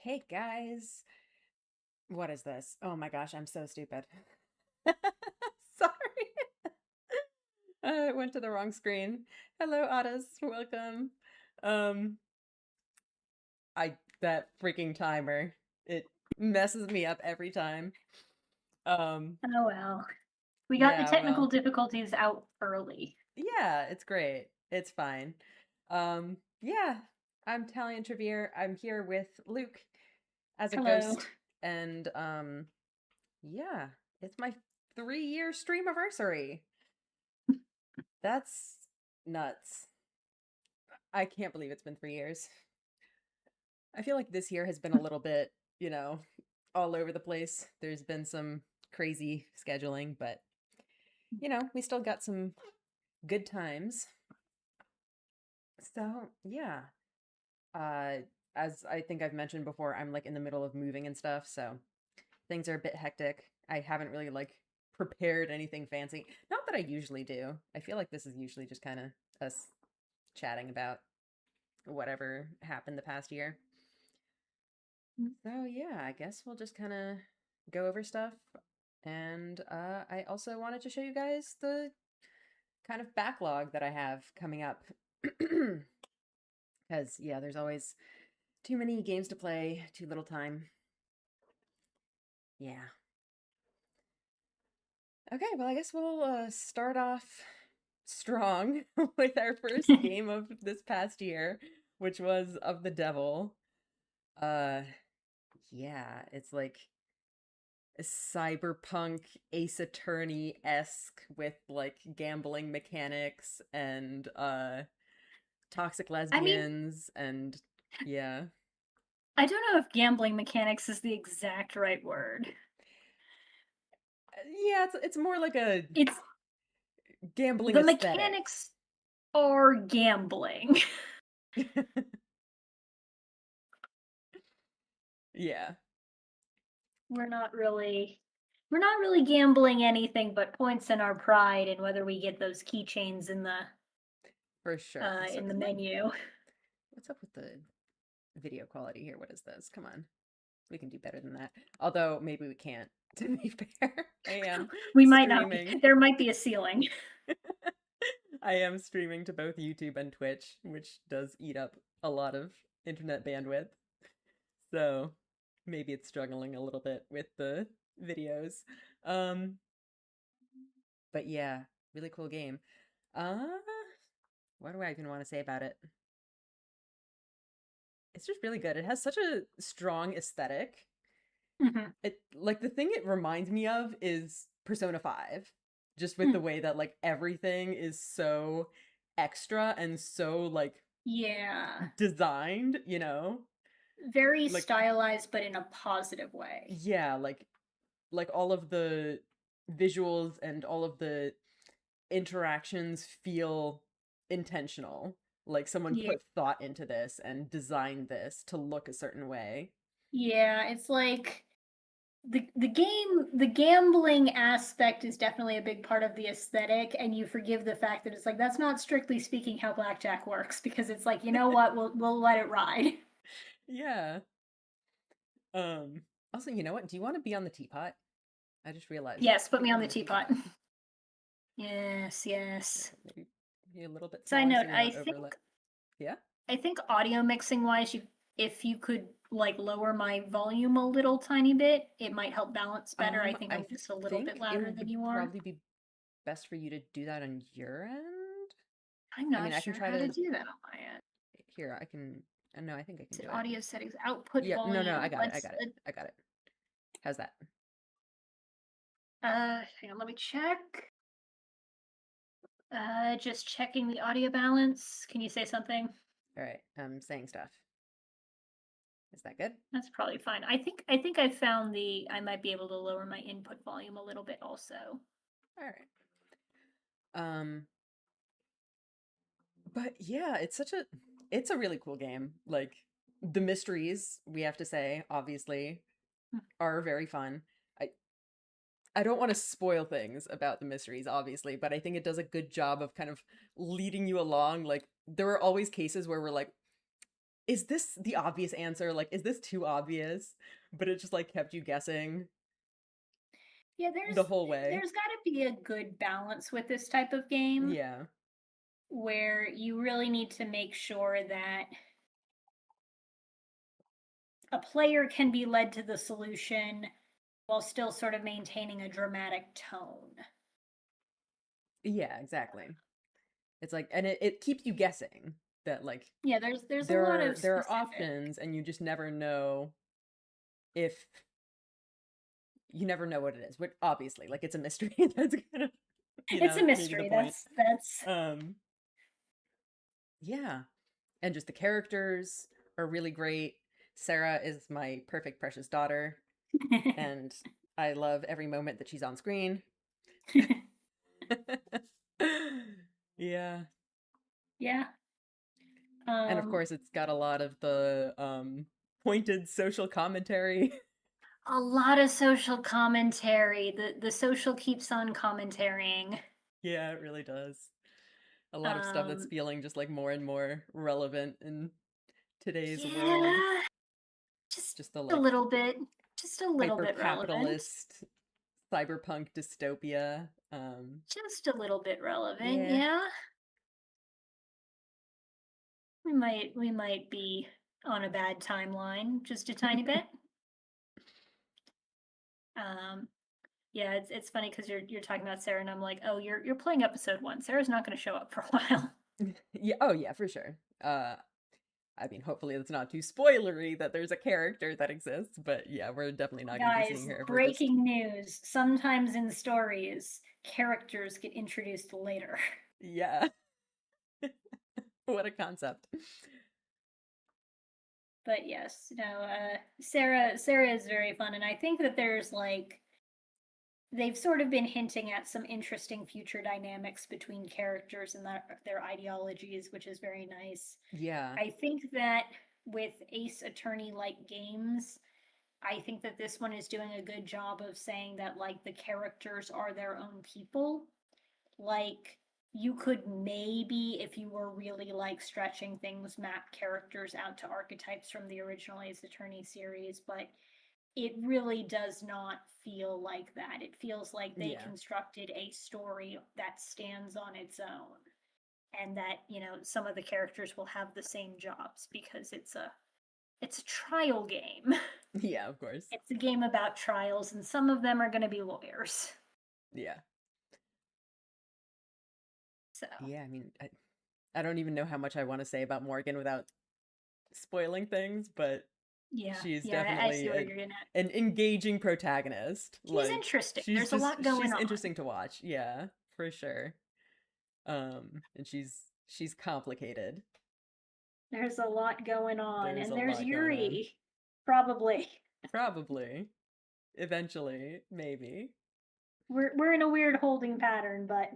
Hey guys, what is this? Oh my gosh, I'm so stupid. Sorry. I went to the wrong screen. Hello, Otis. Welcome. Um, I that freaking timer. It messes me up every time. Um, Oh well. We got the yeah, technical well, difficulties out early. yeah, it's great. It's fine. Yeah, I'm Talion Trevere. I'm here with Luke as a Hello. ghost, and yeah, it's my 3-year stream anniversary. That's nuts. I can't believe it's been 3 years. I feel like this year has been a little bit, all over the place. There's been some crazy scheduling, but, we still got some good times. So, yeah. Uh, as I think I've mentioned before, I'm like in the middle of moving and stuff, so things are a bit hectic. I haven't really like prepared anything fancy. Not that I usually do. I feel like this is usually just kind of us chatting about whatever happened the past year. So yeah, I guess we'll just kind of go over stuff. And I also wanted to show you guys the kind of backlog that I have coming up. Because yeah, there's always too many games to play, too little time. Yeah. Okay, well, I guess we'll start off strong with our first game of this past year, which was Of the Devil. Uh, yeah, it's like a cyberpunk Ace Attorney-esque with like gambling mechanics and toxic I mean, lesbians and yeah. I don't know if gambling mechanics is the exact right word. Yeah, it's more like a It's gambling the aesthetic. mechanics are gambling. Yeah, we're not really we're not really gambling anything but points in our pride and whether we get those keychains for sure. So in the is my menu. what's up with the video quality here? What is this? Come on. We can do better than that. Although maybe we can't, to be fair. I am We might not be. streaming. There might be a ceiling. I am streaming to both YouTube and Twitch, which does eat up a lot of internet bandwidth. So maybe it's struggling a little bit with the videos. Um, but yeah, really cool game. Uh, what do I even want to say about it? It's just really good. It has such a strong aesthetic. Mhm. It like the thing it reminds me of is Persona 5. Just with the way that like everything is so extra and so like Yeah. designed, you know? Very Like stylized, but in a positive way. yeah, like all of the visuals and all of the interactions feel intentional. Like someone Yeah. put thought into this and designed this to look a certain way. Yeah, it's like the gambling aspect is definitely a big part of the aesthetic, and you forgive the fact that it's like that's not strictly speaking how blackjack works because it's like, you know what, we'll let it ride. Yeah. Also, you know what? Do you want to be on the teapot? I just realized Yes, put put me you on on the the teapot. teapot. Yes, Yeah, yes. maybe be a little bit Side smaller so note, we don't overlap. Yeah? I think audio mixing wise, you if you could like lower my volume a little tiny bit, it might help balance better. I think I I'm just a little bit think it louder than would you are. probably be best for you to do that on your end. I'm I not mean, I can sure try how to to do that on my end. here, I can no, I think I can Is do it it. audio settings, output Yeah, no, no, I volume? got it. I got it. I got it. How's that? Hang on, let me check. Just checking the audio balance. Can you say something? All right. I'm saying stuff. Is that good? That's probably fine. I think I found I might be able to lower my input volume a little bit also. All right. Um But yeah, it's a really cool game. Like the mysteries, we have to say, obviously, Hmm. are very fun. I I don't want to spoil things about the mysteries, obviously, but I think it does a good job of kind of leading you along. Like there are always cases where we're like, is this the obvious answer? Like, is this too obvious? But it just like kept you guessing Yeah, the whole way. there's got to be a good balance with this type of game Yeah. where you really need to make sure that a player can be led to the solution while still sort of maintaining a dramatic tone. Yeah, exactly. It's like, and it keeps you guessing that like Yeah, there's a lot of there are specific. options and you just never know if you never know what it is. Which obviously, like it's a mystery. That's kind of, It's a maybe the mystery. point. That's Um, yeah. And just the characters are really great. Sarah is my perfect precious daughter, and I love every moment that she's on screen. Yeah. yeah. And of Um course it's got a lot of the pointed social commentary. a lot of social commentary. The social keeps on commentarying. Yeah, it really does. A lot of stuff that's Um feeling just like more and more relevant in today's world. yeah, just Just the a like little bit, just a little hyper bit relevant. capitalist cyberpunk dystopia. Just a little bit relevant. Yeah. Yeah. We might be on a bad timeline just a tiny bit. Um yeah, it's funny because you're talking about Sarah and I'm like, oh, you're playing episode 1. Sarah's not gonna show up for a while. Yeah, oh yeah, for sure. I mean, hopefully it's not too spoilery that there's a character that exists, but yeah, we're definitely not going to be seeing Guys, her for just breaking news. Sometimes in stories, characters get introduced later. yeah. What a concept. But yes, no, Sarah is very fun, and I think that there's like they've sort of been hinting at some interesting future dynamics between characters and their ideologies, which is very nice. Yeah. I think that with Ace Attorney like games, I think that this one is doing a good job of saying that like the characters are their own people. Like you could maybe, if you were really like stretching things, map characters out to archetypes from the original Ace Attorney series, but it really does not feel like that. It feels like they Yeah. constructed a story that stands on its own and that, some of the characters will have the same jobs because it's a trial game. Yeah, of course. It's a game about trials and some of them are going to be lawyers. Yeah. So, Yeah, I mean, I don't even know how much I want to say about Morgan without spoiling things, but yeah. she's Yeah, I see definitely where you're getting at. an engaging protagonist. She's Like interesting. There's a lot going she's on. interesting to watch. Yeah, for sure. And she's complicated. There's a lot going on. There's And a there's lot going on. Yuri. Probably. Probably. Eventually, maybe. We're in a weird holding pattern, but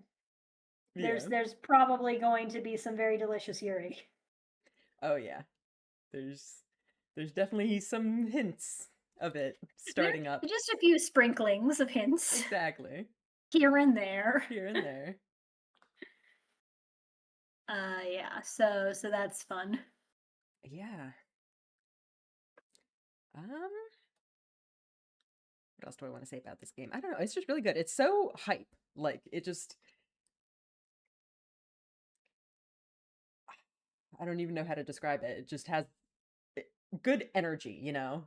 Yeah. there's probably going to be some very delicious Yuri. Oh yeah. There's there's definitely some hints of it There starting up. just a few sprinklings of hints Exactly. here and there. Here and there. Yeah, so that's fun. Yeah. What else do I want to say about this game? I don't know. It's just really good. It's so hype. Like it just I don't even know how to describe it. It just has good energy, you know?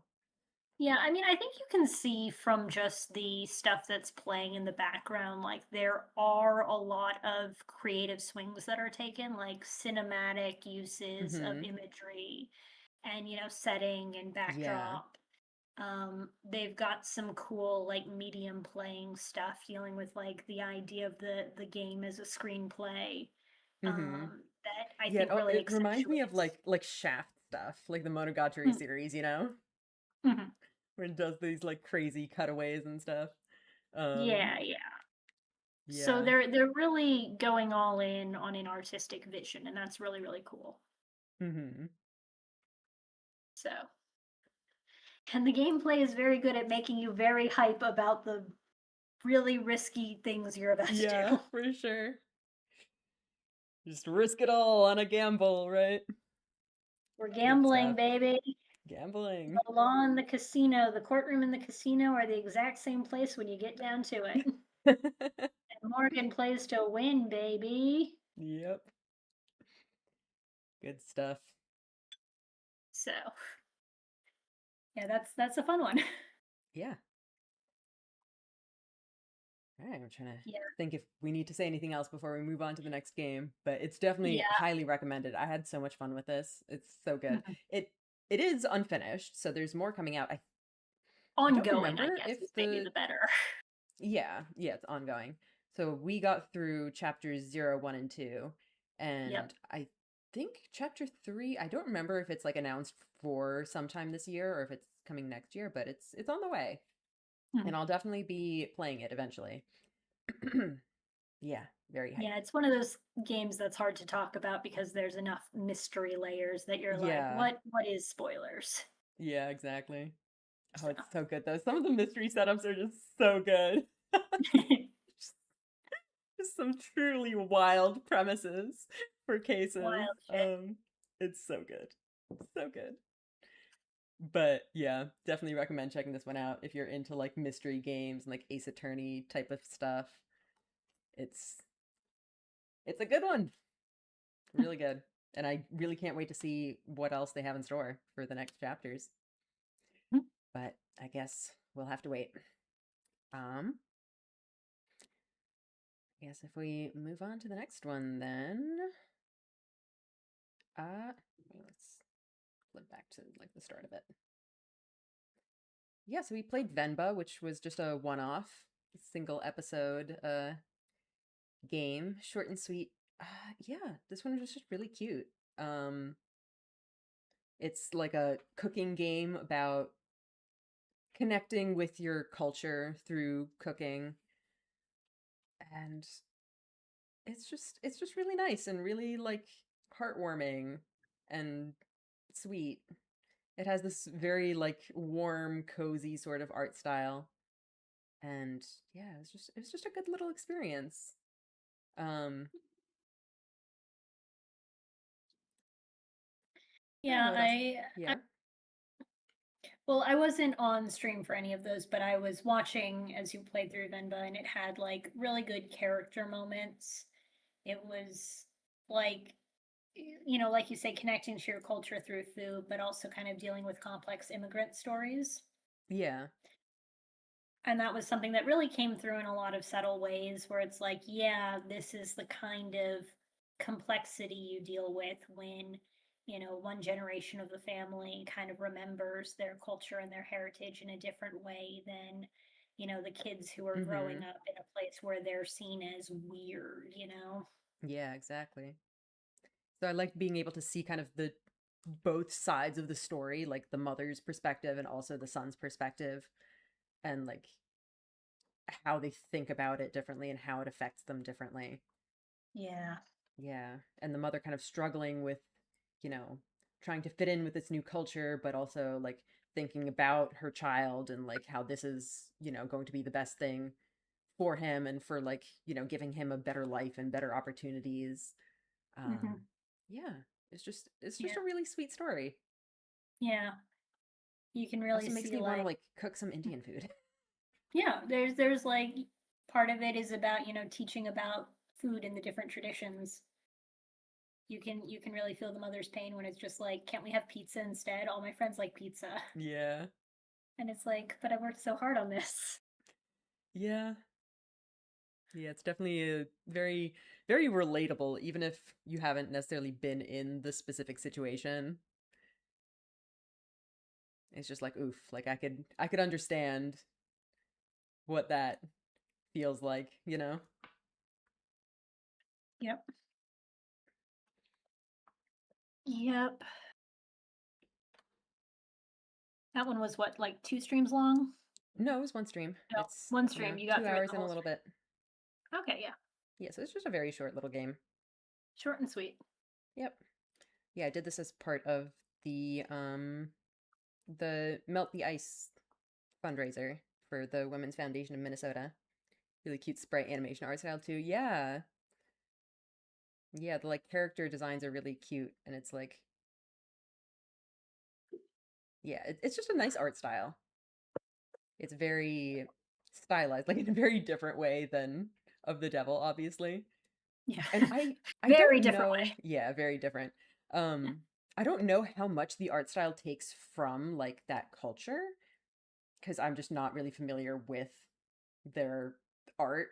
Yeah, I mean, I think you can see from just the stuff that's playing in the background, like there are a lot of creative swings that are taken, like cinematic uses of Mhm. imagery and, setting and Yeah. backdrop. They've got some cool like medium playing stuff dealing with like the idea of the game as a screenplay. Mhm. That I Yeah, think really it reminds me of accentuates. like Shaft stuff, like the Monogatari Mm, series, you know? mhm. Where it does these like crazy cutaways and stuff. Um Yeah, yeah. So yeah. they're really going all in on an artistic vision, and that's really really cool. Mhm. So, and the gameplay is very good at making you very hype about the really risky things you're about to Yeah, do. for sure. Just risk it all on a gamble, right? We're Good gambling, stuff. baby. Gambling. The law in the casino, the courtroom in the casino are the exact same place when you get down to it. And Morgan plays to win, baby. Yep. Good stuff. So, yeah, that's a fun one. Yeah. All right, I'm trying to Yeah. think if we need to say anything else before we move on to the next game, but it's definitely Yeah. highly recommended. I had so much fun with this. It's so good. Mhm. It it is unfinished, so there's more coming out. I don't Ongoing, I remember guess, if is maybe the the better. yeah, it's ongoing. So we got through chapters 0, 1, and 2, Yep. and I think chapter 3, I don't remember if it's like announced for sometime this year or if it's coming next year, but it's on the way. And Mhm. I'll definitely be playing it eventually. Yeah, very hyped. Yeah, it's one of those games that's hard to talk about because there's enough mystery layers that you're like, Yeah, what is spoilers? yeah, exactly. Oh, So it's so good though. Some of the mystery setups are just so good. Just, just some truly wild premises for cases. wild shit. It's so good. So good. But yeah, definitely recommend checking this one out if you're into like mystery games and like Ace Attorney type of stuff. It's it's a good one. Really good. And I really can't wait to see what else they have in store for the next chapters. But I guess we'll have to wait. Um, I guess if we move on to the next one, then let's flip back to like the start of it. Yeah, so we played Venba, which was just a one-off, single episode game, short and sweet. Yeah, this one was just really cute. Um, it's like a cooking game about connecting with your culture through cooking, and it's just really nice and really like heartwarming and sweet. It has this very like warm, cozy sort of art style. And yeah, it's just a good little experience. Um I don't Yeah, know what else. I Yeah. well, I wasn't on stream for any of those, but I was watching as you played through Venba, and it had like really good character moments. It was like, like you say, connecting to your culture through food, but also kind of dealing with complex immigrant stories. Yeah. And that was something that really came through in a lot of subtle ways where it's like, yeah, this is the kind of complexity you deal with when, one generation of the family kind of remembers their culture and their heritage in a different way than, the kids who are growing Mhm. up in a place where they're seen as weird. Yeah, exactly. So I like being able to see kind of the both sides of the story, like the mother's perspective and also the son's perspective, and like how they think about it differently and how it affects them differently. Yeah. Yeah. And the mother kind of struggling with, you know, trying to fit in with this new culture, but also like thinking about her child and like how this is, going to be the best thing for him and for like, giving him a better life and better opportunities. Hmm. Yeah. It's just Yeah. a really sweet story. Yeah. You can really Also makes see me want to like, like cook some Indian food. yeah, there's like part of it is about, teaching about food and the different traditions. You can really feel the mother's pain when it's just like, can't we have pizza instead? All my friends like pizza. Yeah. And it's like, but I worked so hard on this. Yeah. Yeah, it's definitely a very, very relatable, even if you haven't necessarily been in the specific situation. It's just like, oof, like I could understand what that feels like. Yep. Yep. That one was what, like 2 streams long? No, it was one stream. No, It's, one stream. You got two through it hours the and a whole little stream. bit. Okay, yeah. Yeah, so it's just a very short little game. Short and sweet. Yep. Yeah, I did this as part of the Melt the Ice fundraiser for the Women's Foundation of Minnesota. Really cute sprite animation art style too. Yeah. Yeah, the like character designs are really cute and it's like Yeah, it's just a nice art style. It's very stylized, like in a very different way than of the devil, obviously. Yeah. And I Very don't different know, way. yeah, very different. I don't know how much the art style takes from like that culture because I'm just not really familiar with their art,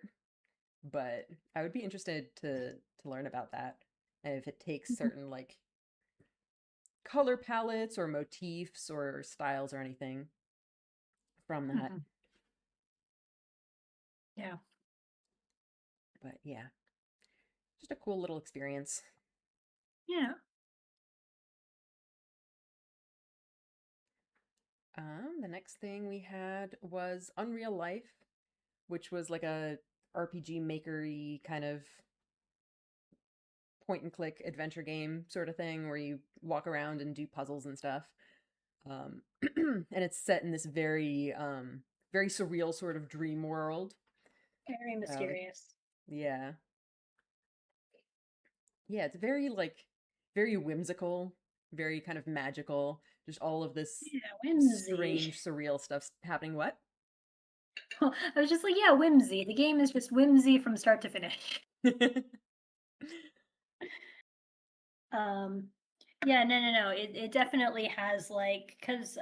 but I would be interested to learn about that and if it takes Mhm. certain like color palettes or motifs or styles or anything from that. Mhm. Yeah. But yeah, just a cool little experience. Yeah. The next thing we had was Unreal Life, which was like a RPG makery kind of point and click adventure game sort of thing where you walk around and do puzzles and stuff. Um, and it's set in this very surreal sort of dream world. Very So mysterious. yeah, yeah, it's very like very whimsical, very kind of magical. Just all of this Yeah, whimsy. strange, surreal stuff happening. What? I was just like, yeah, whimsy. The game is just whimsy from start to finish. Um, yeah, no. It definitely has like, cause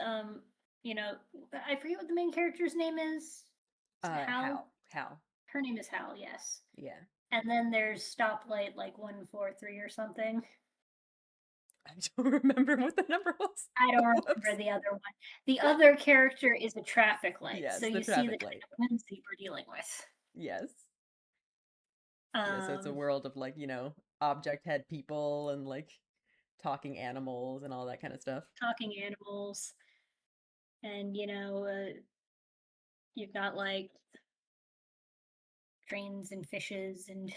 you know, I forget what the main character's name is. Is it Hal? Hal. Her name is Hal, yes. Yeah. And then there's Stoplight like 143 or something. I don't remember what the number was. I don't Whoops. remember the other one. The other character is a traffic light, so Yes, the you see the traffic kind light. of whimsy we're dealing with. Yes. Yeah, so it's a Um, world of like, object head people and like talking animals and all that kind of stuff. talking animals, and you've got like trains and fishes and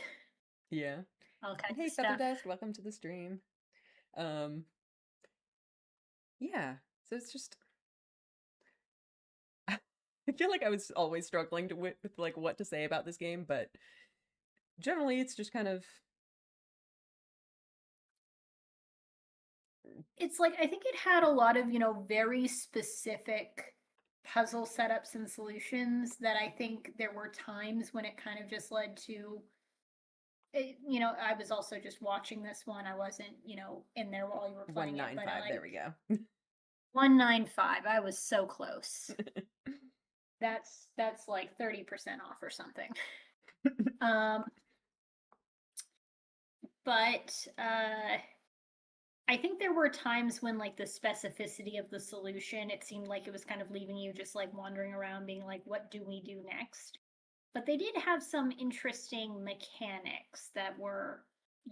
Yeah. all And kinds hey, of stuff. Featherdesk, welcome to the stream. Um, yeah. So it's just I feel like I was always struggling with like what to say about this game, but generally it's just kind of It's like I think it had a lot of, very specific puzzle setups and solutions that I think there were times when it kind of just led to I was also just watching this one. I wasn't, in there while you were playing it, but 195. There we go. 195. I was so close. That's like 30% off or something. Um, but I think there were times when like the specificity of the solution, it seemed like it was kind of leaving you just like wandering around being like, what do we do next? But they did have some interesting mechanics that were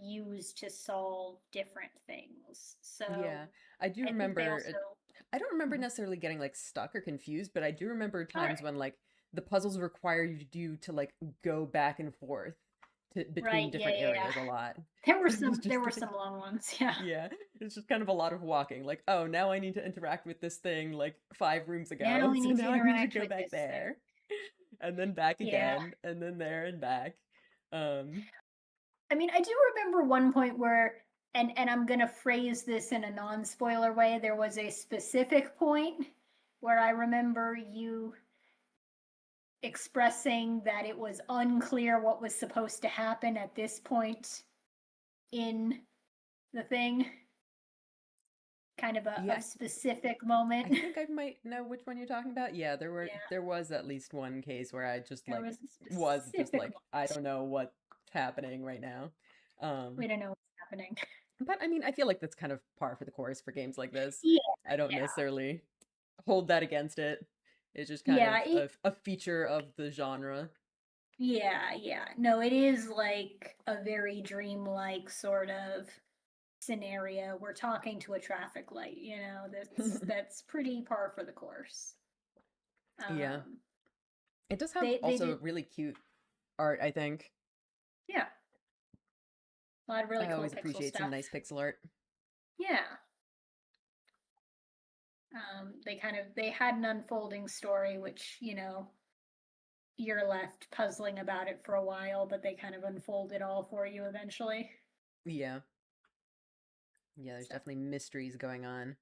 used to solve different things. So Yeah, I do I think they remember also I don't remember Mhm. necessarily getting like stuck or confused, but I do remember All times right. when like the puzzles require you to like go back and forth between Right, different yeah. areas a lot. There were It's some there just were like some long ones, yeah. yeah, it's just kind of a lot of walking. Like, oh, now I need to interact with this thing like 5 rooms Now ago, we so need to now I need to interact go with back this thing. there and then back Yeah. again and then there and back. Um, I mean, I do remember one point where and I'm going to phrase this in a non-spoiler way, there was a specific point where I remember you expressing that it was unclear what was supposed to happen at this point in the thing, kind of a yeah, specific I moment. think I might know which one you're talking about. Yeah, Yeah, there was at least one case where I just there like was a was just specific like I moment. don't know what's happening right now. We Um, don't know what's happening. but I mean, I feel like that's kind of par for the course for games like this. Yeah, I don't yeah. necessarily hold that against it. It's just kind of Yeah, it a feature of the genre. yeah. No, it is like a very dreamlike sort of scenario. We're talking to a traffic light, that's pretty par for the course. Yeah. Um, It does have they also did, really cute art, I think. yeah, a lot of really I cool always pixel appreciate some stuff. nice pixel art. Yeah. They had an unfolding story, which, you're left puzzling about it for a while, but they kind of unfold it all for you eventually. Yeah. Yeah, there's So definitely mysteries going on.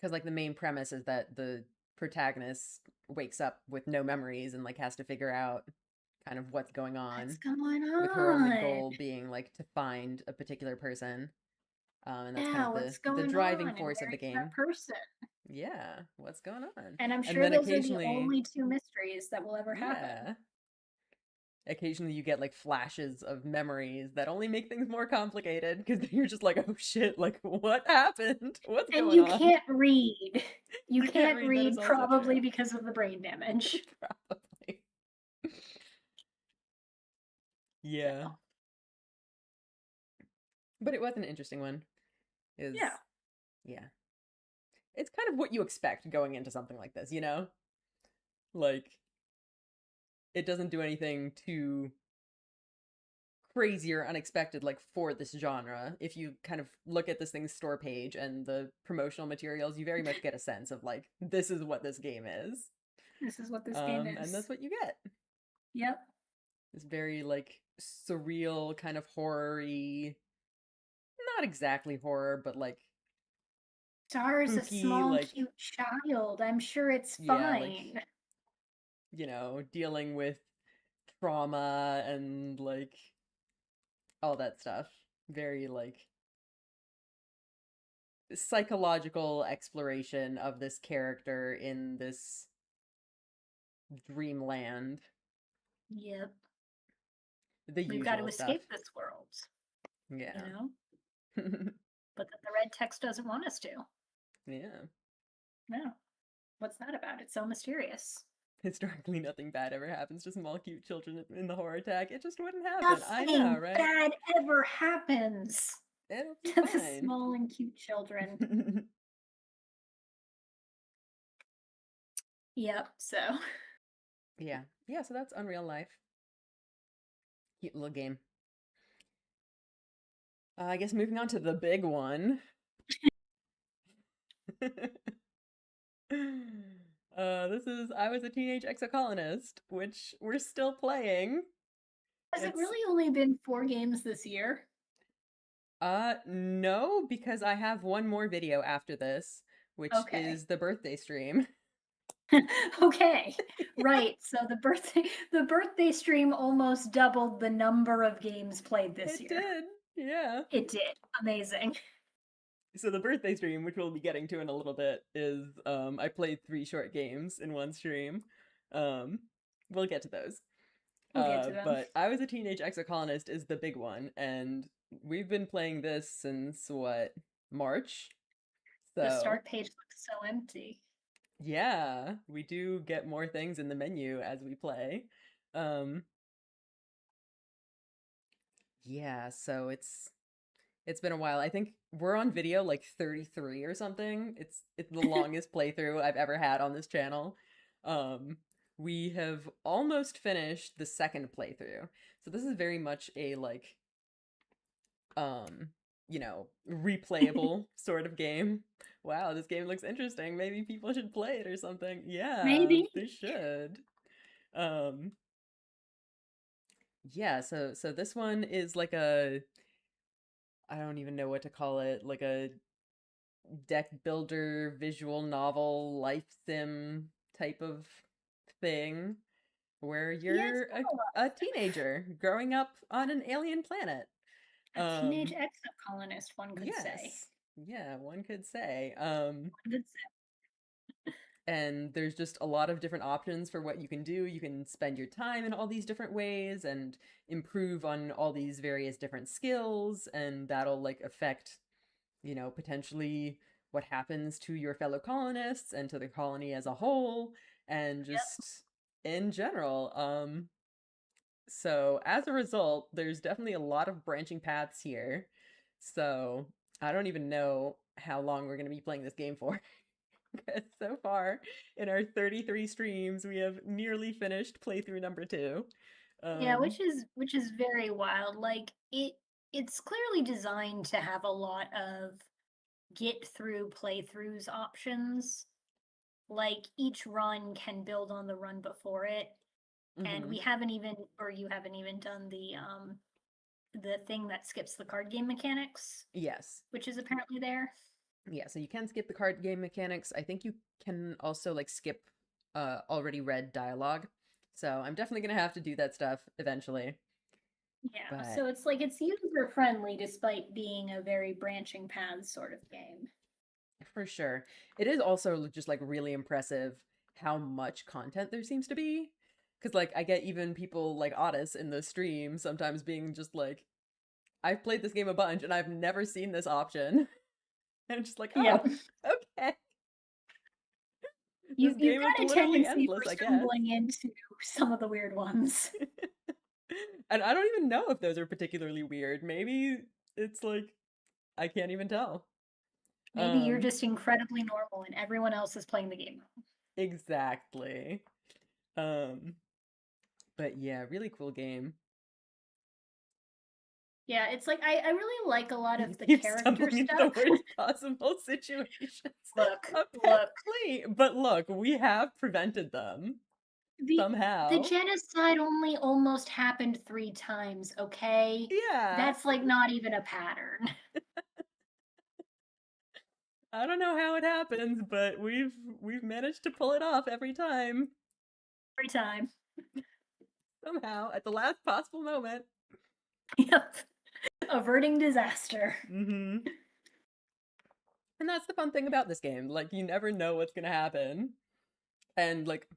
because like the main premise is that the protagonist wakes up with no memories and like has to figure out kind of what's going What's on, going with her only on? goal being like to find a particular person. And that's kind Yeah, of what's the going driving on? And force of where the is that game. person? Yeah, what's going on? And I'm And sure then those are the occasionally, only two mysteries that will ever happen. yeah, occasionally you get like flashes of memories that only make things more complicated because you're just like, oh shit, like what happened? What's And going you on? can't read. You You can't can't read, that is read also probably true. because of the brain damage. Probably. So, Yeah. But it was an interesting one. Is yeah. yeah. It's kind of what you expect going into something like this, you know? Like it doesn't do anything too crazy or unexpected like for this genre. If you kind of look at this thing's store page and the promotional materials, you very much get a sense of like this is what this game is. This is what this game And is. that's what you get. Yep. This very like surreal kind of horror-y, not exactly horror, but like Star's a spooky, small, like cute child. I'm sure it's yeah, like fine. dealing with trauma and like all that stuff. Very like psychological exploration of this character in this dreamland. Yep. The We've got to usual stuff. escape this world, you Yeah. know? But the red text doesn't want us to. Yeah. No. What's that about? It's so mysterious. Historically, nothing bad ever happens to small, cute children in the horror tag. It just wouldn't happen. I know, Nothing right? bad ever happens It'll be to the fine. small and cute children. Yep. So, Yeah. Yeah, so that's Unreal Life. Cute little game. I guess moving on to the big one. This is I Was a Teenage Exocolonist, which we're still playing. has it It's really only been 4 games this year? no, because I have one more video after this, which Okay. is the birthday stream. Okay. Right. So the birthday stream almost doubled the number of games played this It year. did. Yeah. It did. Amazing. So the birthday stream, which we'll be getting to in a little bit, is I played 3 short games in one stream. Um we'll get to those. We'll get to them. But I Was a Teenage Exocolonist is the big one, and we've been playing this since what, March? The So start page looks so empty. yeah, we do get more things in the menu as we play. Um, yeah, so it's been a while. I think we're on video like 33 or something. It's the longest playthrough I've ever had on this channel. Um, we have almost finished the second playthrough. So this is very much a like um, replayable sort of game. Wow, this game looks interesting. Maybe people should play it or something. Yeah, Maybe. they should. Um, yeah, so this one is like a I don't even know what to call it, like a deck builder, visual novel, life sim type of thing where Yeah, it's you're got a lot a teenager growing up on an alien planet. of a teenage Um, exocolonist, one could say. yes. Yeah, one could say. One could say. And there's just a lot of different options for what you can do. You can spend your time in all these different ways and improve on all these various different skills, and that'll like affect, potentially what happens to your fellow colonists and to the colony as a whole, and Yep. just in general. So as a result, there's definitely a lot of branching paths here. So I don't even know how long we're going to be playing this game for. Because so far in our 33 streams, we have nearly finished playthrough number 2. Yeah, Um, which is very wild. Like it's clearly designed to have a lot of get through playthroughs options. Like each run can build on the run before it. And mhm. we haven't even or you haven't even done the thing that skips the card game mechanics, Yes. which is apparently there. Yeah, so you can skip the card game mechanics. I think you can also like skip already read dialogue. So I'm definitely gonna have to do that stuff eventually. Yeah, But so it's like it's user friendly despite being a very branching paths sort of game. for sure, it is also just like really impressive how much content there seems to be. Because like I get even people like Otis in the stream sometimes being just like, I've played this game a bunch and I've never seen this option. And I'm just like, oh, Yep. okay. You This you've game is got a literally tendency endless, for I guess. stumbling into some of the weird ones. And I don't even know if those are particularly weird. Maybe it's like I can't even tell. Maybe you're Um, just incredibly normal and everyone else is playing the game. exactly. Um, but yeah, really cool game. Yeah, it's like I really like a lot You of the keep character stumbling into the stuff. worst possible situations. Look, Apparently, but look, we have prevented them the the somehow. genocide only almost happened 3 times, okay? Yeah, That's like not even a pattern. I don't know how it happens, but we've managed to pull it off every time Every time. somehow at the last possible moment. Yep. Averting disaster. Mm-hmm. And that's the fun thing about this game. Like, you never know what's gonna happen. And, like,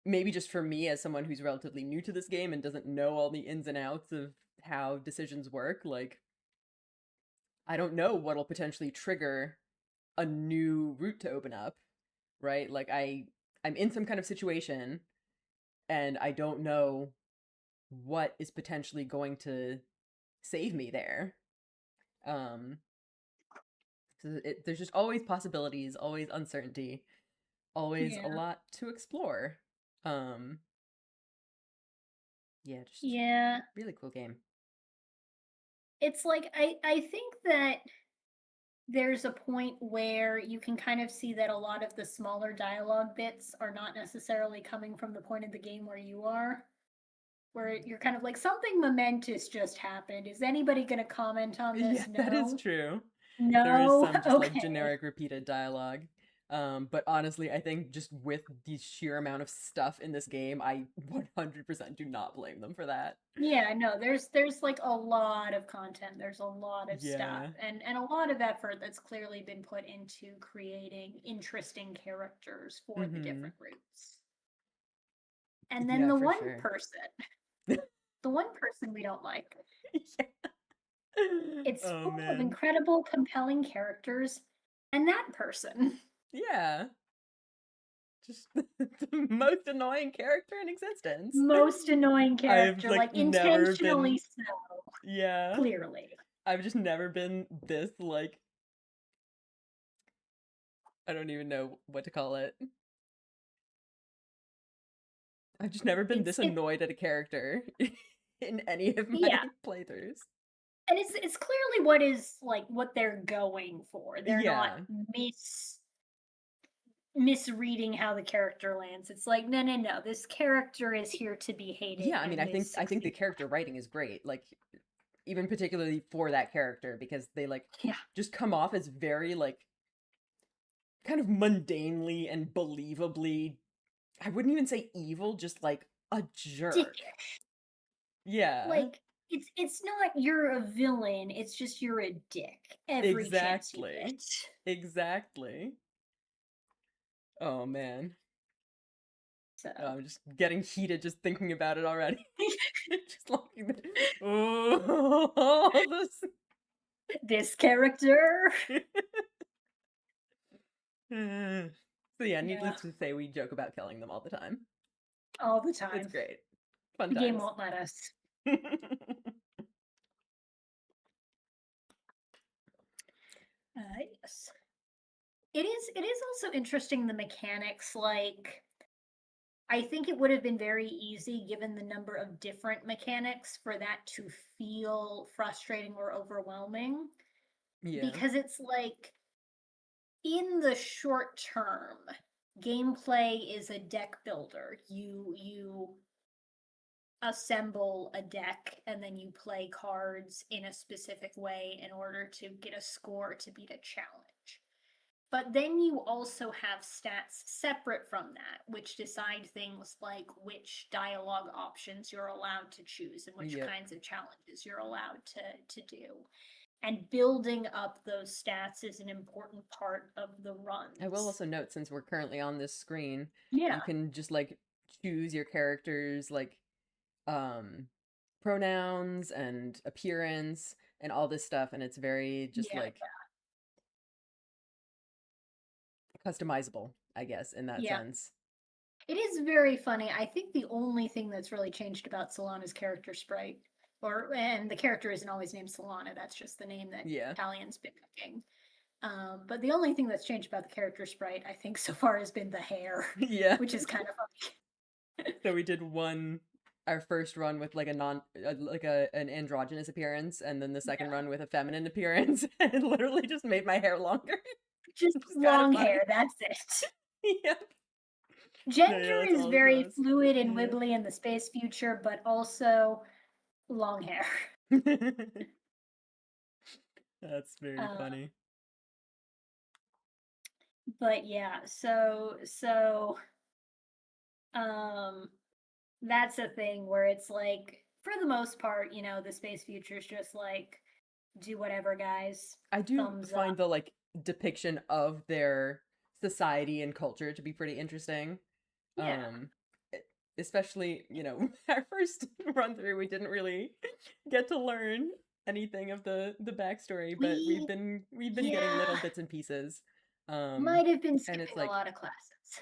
maybe just for me, as someone who's relatively new to this game and doesn't know all the ins and outs of how decisions work, like, I don't know what'll potentially trigger a new route to open up, right? Like, I'm in some kind of situation and I don't know what is potentially going to save me there. Um, so there's just always possibilities, always uncertainty, always a Yeah. lot to explore. Um, yeah, just Yeah. really cool game. It's like I think that there's a point where you can kind of see that a lot of the smaller dialogue bits are not necessarily coming from the point of the game where you are, where you're kind of like something momentous just happened. Is anybody going to comment on Yeah, this? that is No. true. There is No. some just like Okay. generic repeated dialogue. But honestly, I think just with the sheer amount of stuff in this game, I 100% do not blame them for that. Yeah, no, there's like a lot of content. There's a lot of stuff Yeah. and a lot of effort that's clearly been put into creating interesting characters for the Mm-hmm. different routes. And then Yeah, for sure. the one person we don't like. Yeah. It's Oh full of man. incredible, compelling characters, and that person, Yeah. Just the most annoying character in existence. most annoying I've character, like like never intentionally been, so, yeah. clearly. I've just never been this like, I don't even know what to call it. I've just never been this It annoyed at a character in any of my yeah, playthroughs. and it's clearly what is like what they're going for. They're not Yeah. mis misreading how the character lands. It's like, no, no, no. This character is here to be hated Yeah, I mean, and is I think the succeeding. character writing is great. Like even particularly for that character because they like Yeah. just come off as very like kind of mundanely and believably, I wouldn't even say evil, just like a jerk. Dickish. Yeah. Like it's not you're a villain, it's just you're a dick every chance you Exactly. get. Exactly. Oh man. So Oh, I'm just getting heated just thinking about it already. Just like, oh, this. this character. So yeah, Yeah, needless to say, we joke about killing them all the time. all the It's time. great, fun The game times. won't let us. Yes. It is also interesting the mechanics like I think it would have been very easy given the number of different mechanics for that to feel frustrating or overwhelming Yeah, because it's like in the short term gameplay is a deck builder. You assemble a deck and then you play cards in a specific way in order to get a score to beat a challenge. But then you also have stats separate from that, which decide things like which dialogue options you're allowed to choose and which Yep. kinds of challenges you're allowed to do. And building up those stats is an important part of the I will runs. also note, since we're currently on this screen, Yeah, you can just like choose your character's like um pronouns and appearance and all this stuff, and it's very just yeah, like customizable, I guess, in that yeah. sense. It is very funny. I think the only thing that's really changed about Solana's character sprite, and the character isn't always named Solana, that's just the name that Yeah. Talian's been picking. But the only thing that's changed about the character sprite, I think, so far has been the hair, Yeah. which is kind of funny. So we did our first run with like a like a an androgynous appearance, and then the second Yeah. run with a feminine appearance, and it literally just made my hair longer. Just Which is kind of long funny. hair, that's it. Yep. No, yeah, Gender that's is all it very does. fluid and Yeah. wibbly in the space future, but also long hair. That's very Uh, funny. but yeah, so um that's a thing where it's like for the most part, the space future is just like do whatever, guys. I do Thumbs up. find the like depiction of their society and culture to be pretty interesting. Yeah. Um e- Especially, our first run through we didn't really get to learn anything of the backstory, but we've We been getting little yeah, bits and pieces. Um might have been and it's skipping a like lot of classes.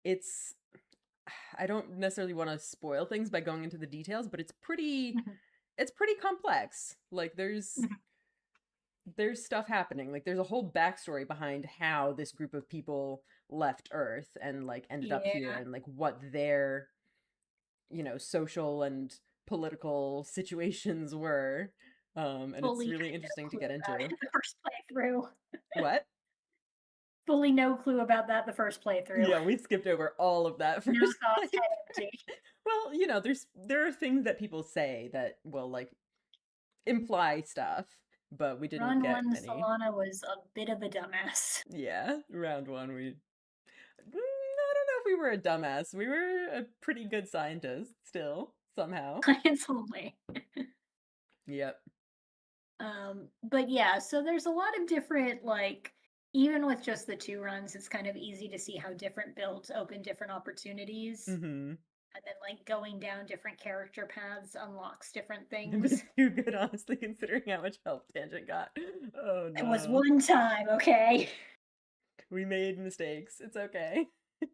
it's I don't necessarily want to spoil things by going into the details, but Mhm, it's pretty complex. Like mhm. there's stuff happening. Like there's a whole backstory behind how this group of people left Earth and like ended up here, Yeah, and like what their, social and political situations were. And it's fully really had no interesting to clue get about it into. the first playthrough. What? Fully no clue about that the first playthrough. Yeah, we skipped over all of that No first thoughts, play. head empty. Well, there are things that people say that will like imply stuff, but we didn't Run get one, any. Solana was a bit of a dumbass. Yeah, round one, I don't know if we were a dumbass. We were a pretty good scientist still, somehow. Science only. Yep. But yeah, so there's a lot of different, like, even with just the two runs, it's kind of easy to see how different builds open different opportunities. Mm-hmm. And then, like, going down different character paths unlocks different A bit things. too good, honestly, considering how much help Tangent got. Oh It was no. one time, okay? We made mistakes. It's okay.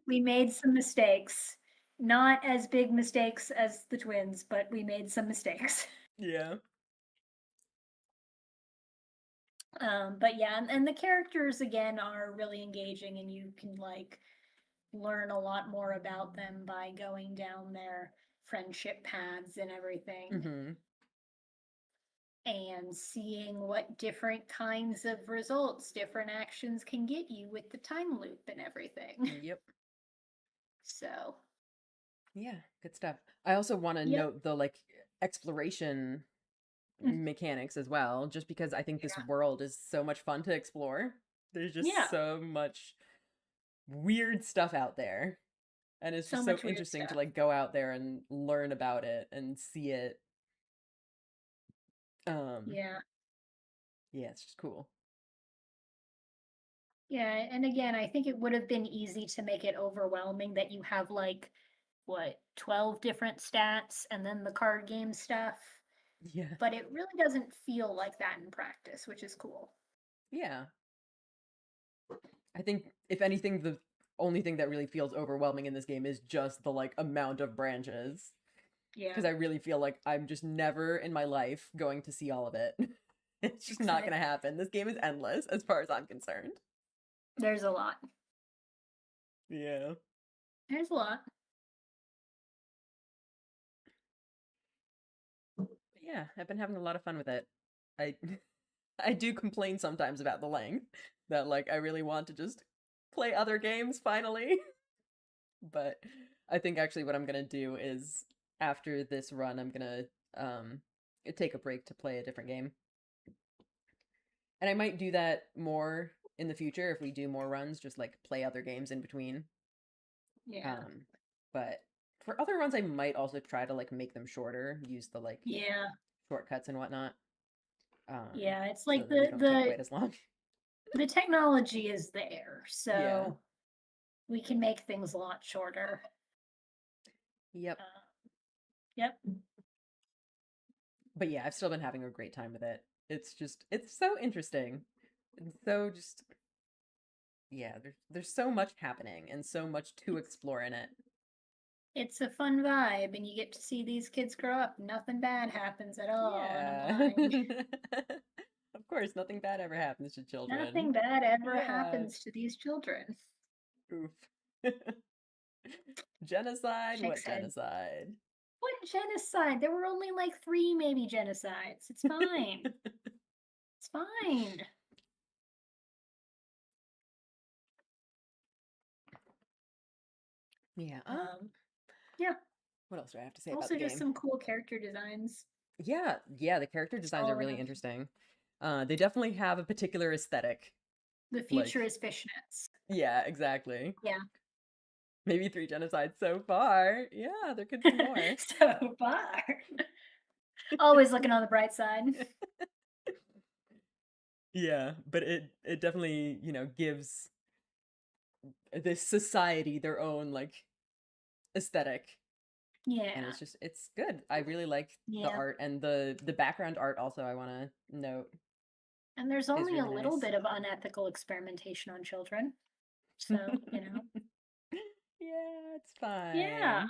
We made some mistakes. Not as big mistakes as the twins, but we made some mistakes. Yeah. But yeah, and the characters again are really engaging, and you can like learn a lot more about them by going down their friendship paths and everything, Mm-hmm. and seeing what different kinds of results different actions can get you with the time loop and everything. Yep. So, Yeah, good stuff. I also want to yep. note the like exploration Mm, mechanics as well, just because I think this yeah. world is so much fun to explore. There's Yeah. just so much weird stuff out there. And it's So just so much weird interesting to stuff. like go out there and learn about it and see it. Um, Yeah. yeah, it's just cool. Yeah. And again, I think it would have been easy to make it overwhelming that you have like, what, 12 different stats and then the card game stuff. Yeah. But it really doesn't feel like that in practice, which is cool. Yeah. I think if anything, the only thing that really feels overwhelming in this game is just the like amount of branches. Yeah, Because I really feel like I'm just never in my life going to see all of it. It's just not gonna exactly. happen. This game is endless as far as I'm concerned. There's a lot. Yeah. There's a lot. But yeah, I've been having a lot of fun with it. I I do complain sometimes about the length, that like I really want to just play other games finally. But I think actually what I'm gonna do is after this run I'm gonna um take a break to play a different game. And I might do that more in the future, if we do more runs, just like play other games in between. Yeah. Um, but for other runs, I might also try to like make them shorter, use the like Yeah. shortcuts and whatnot, Yeah. It's so like that they don't take quite as long. the technology is there, Yeah. so we can make things a lot shorter. Yep. Uh, yep. But yeah, I've still been having a great time with it. It's so interesting. And so just yeah, there's so much happening and so much to explore in it. It's a fun vibe, and you get to see these kids grow up. Nothing bad happens at all in a Yeah. mine. Of course, nothing bad ever happens to children. Nothing bad ever Yeah. happens to these children. Oof. Genocide? What Shanks said, genocide? "What genocide? There were only like 3 maybe genocides. It's fine. It's fine." Yeah. Yeah. What else do I have to say about Also the just game? some cool character designs. Yeah, the character Just designs all are really around. interesting. They definitely have a particular aesthetic. The Like, future is fishnets. yeah, exactly. Yeah. Maybe 3 genocides so far. Yeah, there could be more. So far. Always looking on the bright side. Yeah, but it definitely, gives this society their own like aesthetic, and Yeah. it's good. I really like the Yeah. art, and the background art also I want to note And there's is only a really little nice. bit of unethical experimentation on children. So, Yeah, it's yeah, fine.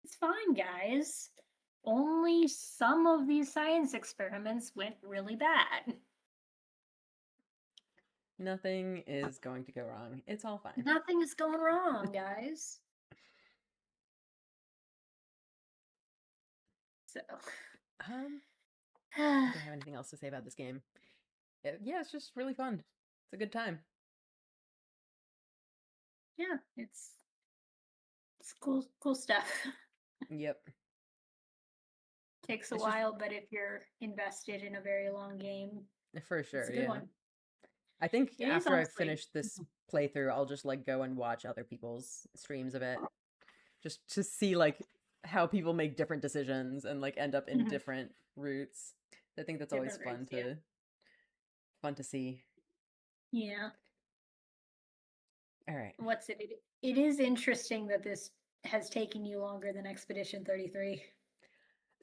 it's fine, guys. Only some of these science experiments went really bad. Nothing is going to go wrong. It's all fine. Nothing is going wrong, guys. So, Um, I don't yeah, think I have anything else to say about this game. Yeah, it's just really fun. It's a good time. it's cool stuff. Yep. Takes a It's just while, but if you're invested in a very long game, for it's sure, a good yeah. one. I think It is after I honestly. finish this playthrough, I'll just like go and watch other people's streams of it, just to see like how people make different decisions and like end up in different routes. I think that's always Different routes, yeah. fun to see. Yeah. All right. What's it? It is interesting that this has taken you longer than Expedition 33.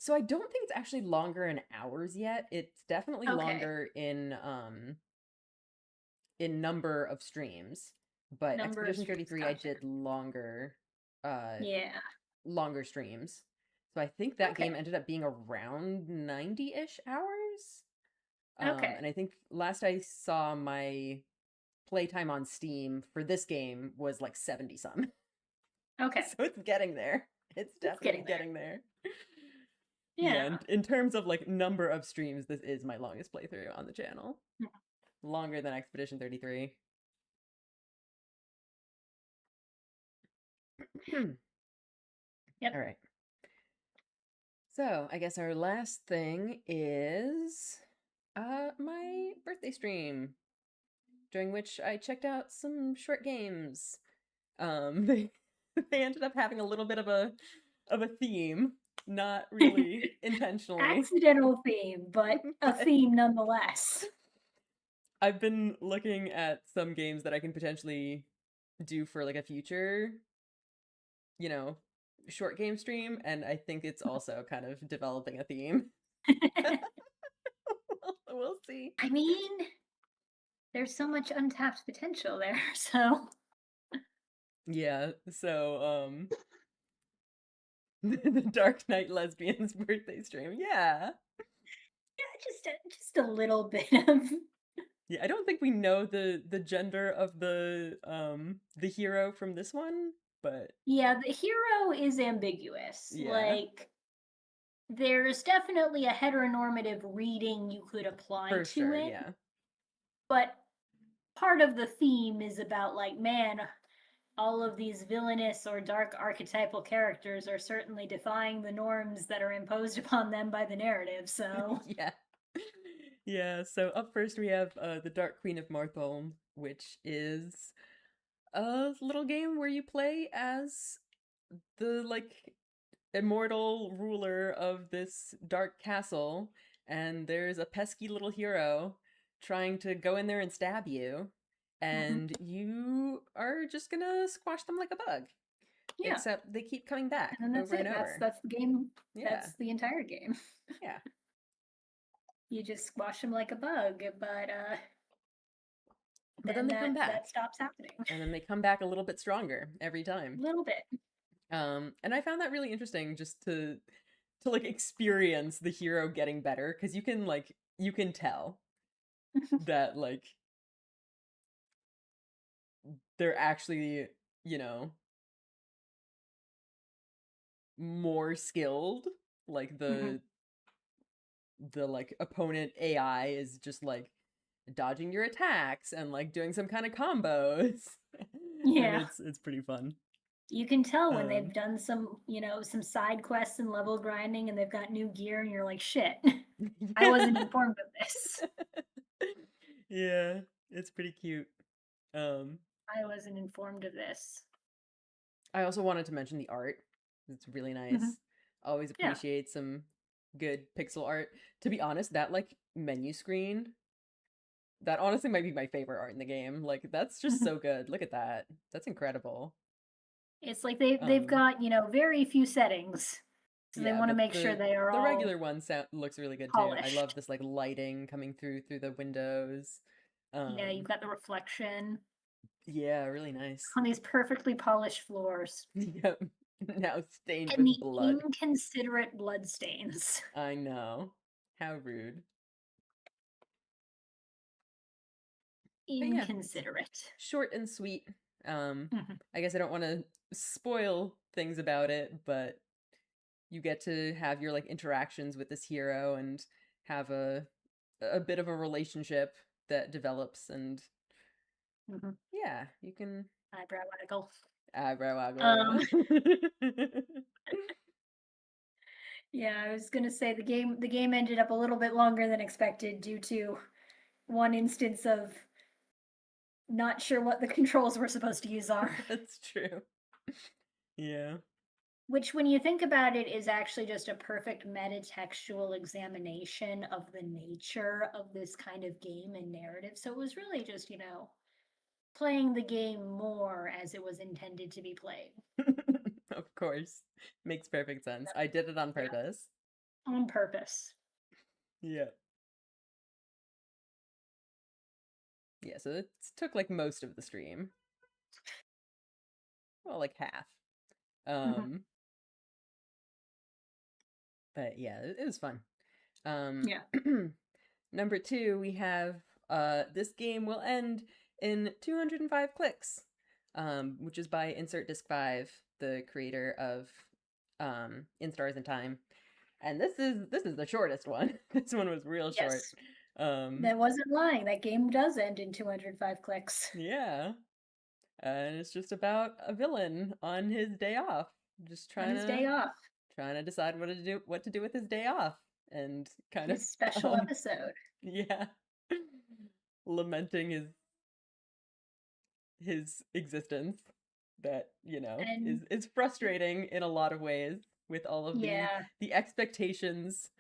So I don't think it's actually longer in hours yet. It's definitely Okay. longer in number of streams, but Number of Expedition streams. 33 I Gotcha. did uh Yeah. longer streams. So I think that Okay. game ended up being around 90-ish hours. Okay. And I think last I saw my playtime on Steam for this game was like 70 some. Okay. So it's getting there. It's It's definitely getting there. getting there. Yeah, Yeah. in terms of like number of streams, this is my longest playthrough on the channel. Longer than Expedition 33. Yep. All right. So, I guess our last thing is my birthday stream, during which I checked out some short games. They they ended up having a little bit of a theme, not really intentionally, Accidental theme, but a but theme nonetheless. I've been looking at some games that I can potentially do for like a future, you know, short game stream, and I think it's also kind of developing a theme. We'll see. I mean, there's so much untapped potential there. So, Yeah, so the Dark Knight Lesbian's birthday stream. Yeah. yeah, just a little bit of. Yeah, I don't think we know the gender of the hero from this one, but Yeah, the hero is ambiguous. yeah, Like, there's definitely a heteronormative reading you could apply for to sure, it, yeah. but part of the theme is about, like, man, all of these villainous or dark archetypal characters are certainly defying the norms that are imposed upon them by the narrative. So, Yeah. Yeah, so up first we have the Dark Queen of Martholm, which is a little game where you play as the like immortal ruler of this dark castle, and there's a pesky little hero trying to go in there and stab you, Hmm. and you are just gonna squash them like a bug. Yeah, Except they keep coming back and then that's over and it. That's over. that's the game. Yeah, That's the entire game. yeah. You just squash them like a bug, but But then then they come that back, stops happening. and then they come back a little bit stronger every time. A little bit. And I found that really interesting just to like experience the hero getting better because you can tell that like they're actually, you know, more skilled. Like Hmm. the like opponent AI is just like dodging your attacks and like doing some kind of combos. And Yeah. it's pretty fun. You can tell when they've Um done some, some side quests and level grinding and they've got new gear and you're like, shit, I wasn't yeah. informed of this. Yeah, it's pretty cute. Um I wasn't informed of this. I also wanted to mention the art. It's really Hmm. nice. Always Yeah. appreciate some good pixel art. To be honest, that like menu screen, that honestly might be my favorite art in the game. Like that's just Hmm. so good. Look at that. That's incredible. It's like they've Um got, very few settings. So they yeah, want to but make sure they are the all regular one looks really good too. I love polished. this like lighting coming through the windows. Yeah, you've Um got the reflection yeah, really nice. on these perfectly polished floors. Yep. Now stained And with the blood. inconsiderate bloodstains. I know. How rude. But yeah, it's Inconsiderate. short and sweet. Um, Hmm. I guess I don't want to spoil things about it, but you get to have your like interactions with this hero and have a bit of a relationship that develops, and Hmm. yeah, you can Eyebrow waggle. eyebrow Um, waggle. yeah, I was gonna say the game ended up a little bit longer than expected due to one instance of not sure what the controls we're supposed to use are. That's true. Yeah. Which, when you think about it, is actually just a perfect metatextual examination of the nature of this kind of game and narrative. So it was really just, playing the game more as it was intended to be played. Of course. Makes perfect sense. I did it on Yeah, purpose. on purpose. Yeah. Yeah, so it took like most of the stream. Well, like half. Hmm. Um, but yeah, it was fun. Um, Yeah. number two, we have this game will end in 205 clicks, which is by Insert Disc 5, the creator of In Stars and Time. And this is the shortest one. This one was real short. Yes. Um, That wasn't lying. That game does end in 205 clicks. yeah. And it's just about a villain on his day off, just On his day off. trying to decide what to do with his day off, and kind of His special um episode. yeah, lamenting his existence that, And is frustrating in a lot of ways with all of yeah, the expectations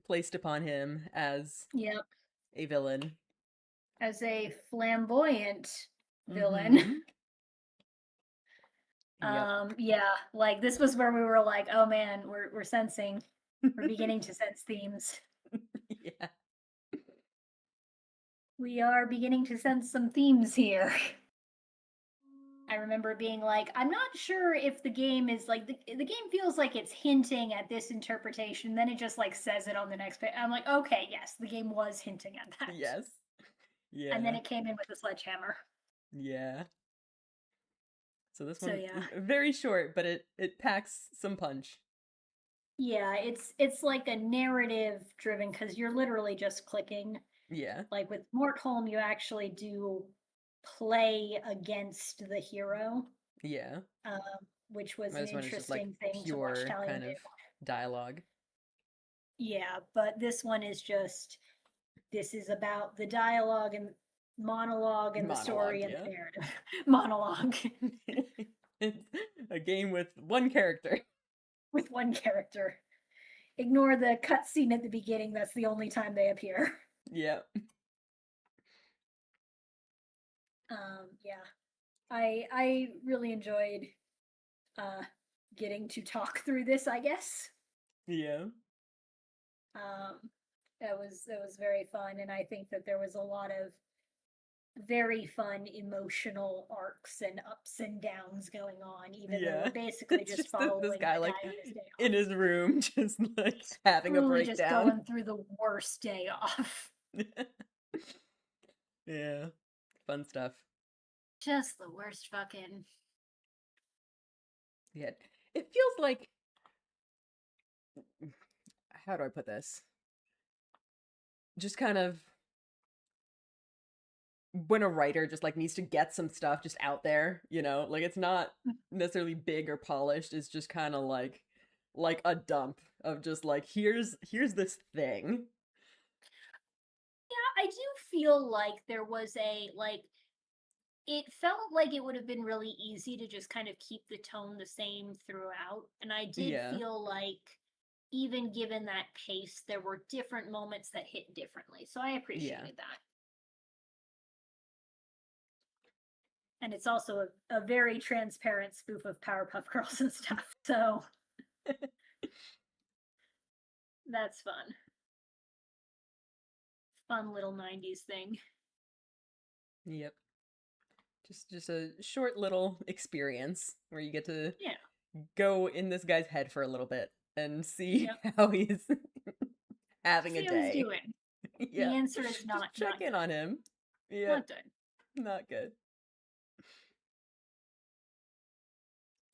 placed upon him as yep. a villain. As a flamboyant villain. Mhm. Yep. Yeah, like this was where we were like, oh man, we're sensing, we're beginning to sense themes. Yeah. We are beginning to sense some themes here. I remember being like, I'm not sure if the game is like the game feels like it's hinting at this interpretation, then it just like says it on the next page. I'm like, okay, yes, the game was hinting at that. Yes. And then Yeah. it came in with a sledgehammer. Yeah. So this So one yeah. is very short, but it packs some punch. Yeah, it's like a narrative driven because you're literally just clicking. Yeah. Like with Mortholm, you actually do play against the hero, Yeah. um, which was an This one is just like interesting thing to watch pure Talion kind do. of dialogue. Yeah, but this one is just this is about the dialogue and monologue and the Monologue, story and yeah. the narrative. Monologue It's a game with one character. with one character. Ignore the cutscene at the beginning. That's the only time they appear. Yeah. Yeah, I really enjoyed uh getting to talk through this, I guess. Yeah. Um, it was very fun, and I think that there was a lot of very fun emotional arcs and ups and downs going on, even though we're Yeah. basically It's just just this following guy the like guy on his day in off. his room just like having a Truly just breakdown. going through the worst day off. Yeah. Fun stuff. Just the worst fucking. Yeah. It feels like, how do I put this? Just kind of when a writer just like needs to get some stuff just out there, you know? Like it's not necessarily big or polished, it's just kind of like a dump of just like here's this thing. Yeah, I do feel like there was a like it felt like it would have been really easy to just kind of keep the tone the same throughout. And I did Yeah. feel like, even given that pace, there were different moments that hit differently. So I Yeah. appreciated that. And it's also a very transparent spoof of Powerpuff Girls and stuff. So that's fun. Fun little 90s thing. Yep. Just a short little experience where you get to Yeah. go in this guy's head for a little bit and see Yep. how he's having a See how he's day. doing. The Yeah. answer is Just check not in good. on him. Yep. Not good. Not good.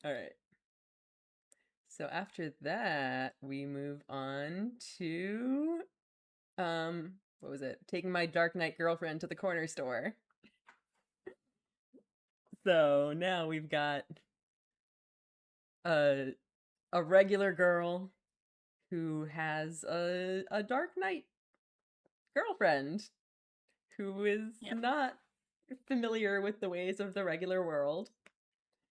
All right. So after that, we move on to what was it? Taking my Dark Knight girlfriend to the corner store. So now we've got a a regular girl who has a Dark Knight girlfriend who is Yep. not familiar with the ways of the regular world,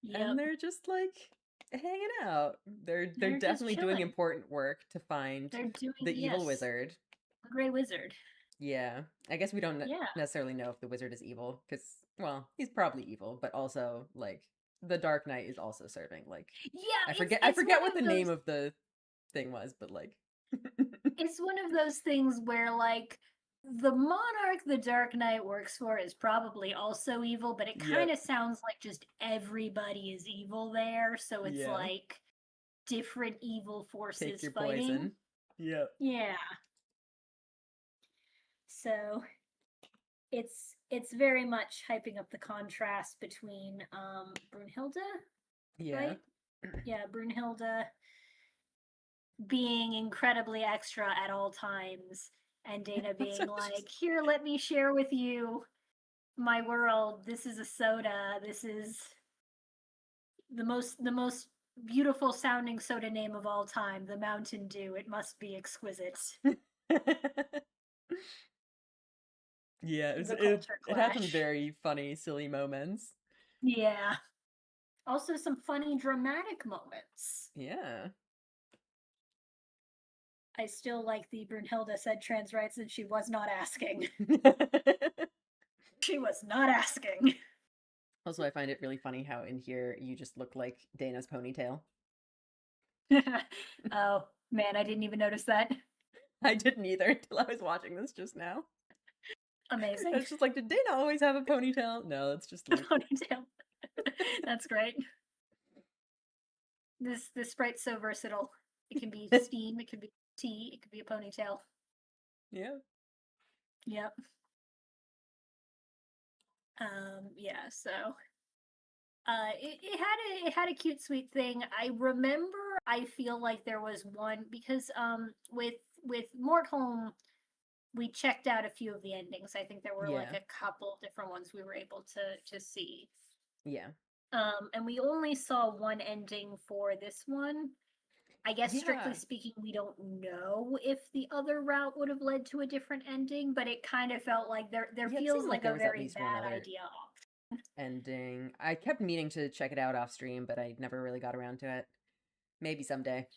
and Yep. they're just like hanging out. They're They're just definitely doing chilling. important work to find They're doing, the evil yes, wizard. the Grey Wizard. Yeah, I guess we don't Yeah. necessarily know if the wizard is evil because, well, he's probably evil, but also like the Dark Knight is also serving. Like, Yeah, I it's one forget what the of name those of the thing was, but like, it's one of those things where like the monarch the Dark Knight works for is probably also evil, but it kind yep, of sounds like just everybody is evil there, so it's yeah, like different evil take forces your fighting. poison. Yep, Yeah. So it's very much hyping up the contrast between Brunhilde, yeah. right? Yeah, Brunhilde being incredibly extra at all times, and Dana being So like, just "Here, let me share with you my world. This is a soda. This is the most beautiful sounding soda name of all time, the Mountain Dew. It must be exquisite." yeah, The culture it had some clash. very funny, silly moments. Yeah. Also some funny dramatic moments. Yeah. I still like the Brunhilde said trans rights and she was not asking. She was not asking. Also, I find it really funny how in here you just look like Dana's ponytail. Oh, man, I didn't even notice that. I didn't either until I was watching this just now. Amazing. It's just like, did Dana always have a ponytail? No, it's just Luke. Ponytail. That's great. This sprite's so versatile. It can be steam, it could be tea, it could be a ponytail. Yeah. Yep. Yeah, so it had a cute sweet thing. I remember I feel like there was one because with Mortholm we checked out a few of the endings. I think there were like Yeah. a couple different ones we were able to see. Yeah. And we only saw one ending for this one. I guess strictly Yeah. speaking, we don't know if the other route would have led to a different ending, but it kind of felt like there Yeah, it feels seemed like like there a was at very least one bad other idea. ending. I kept meaning to check it out off stream, but I never really got around to it. Maybe someday.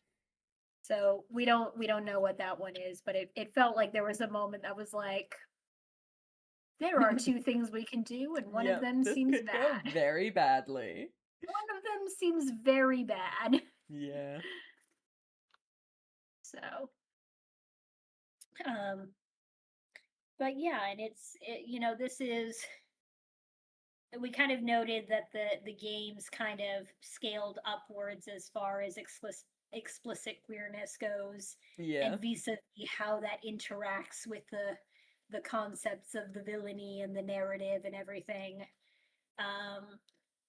So we don't know what that one is, but it felt like there was a moment that was like, there are two things we can do, and one of Yep, them this seems could go bad. very badly. One of them seems very bad. Yeah. So, um, but yeah, and this is we kind of noted that the games kind of scaled upwards as far as explicit queerness goes, Yeah. and vis-a-vis how that interacts with the concepts of the villainy and the narrative and everything. Um,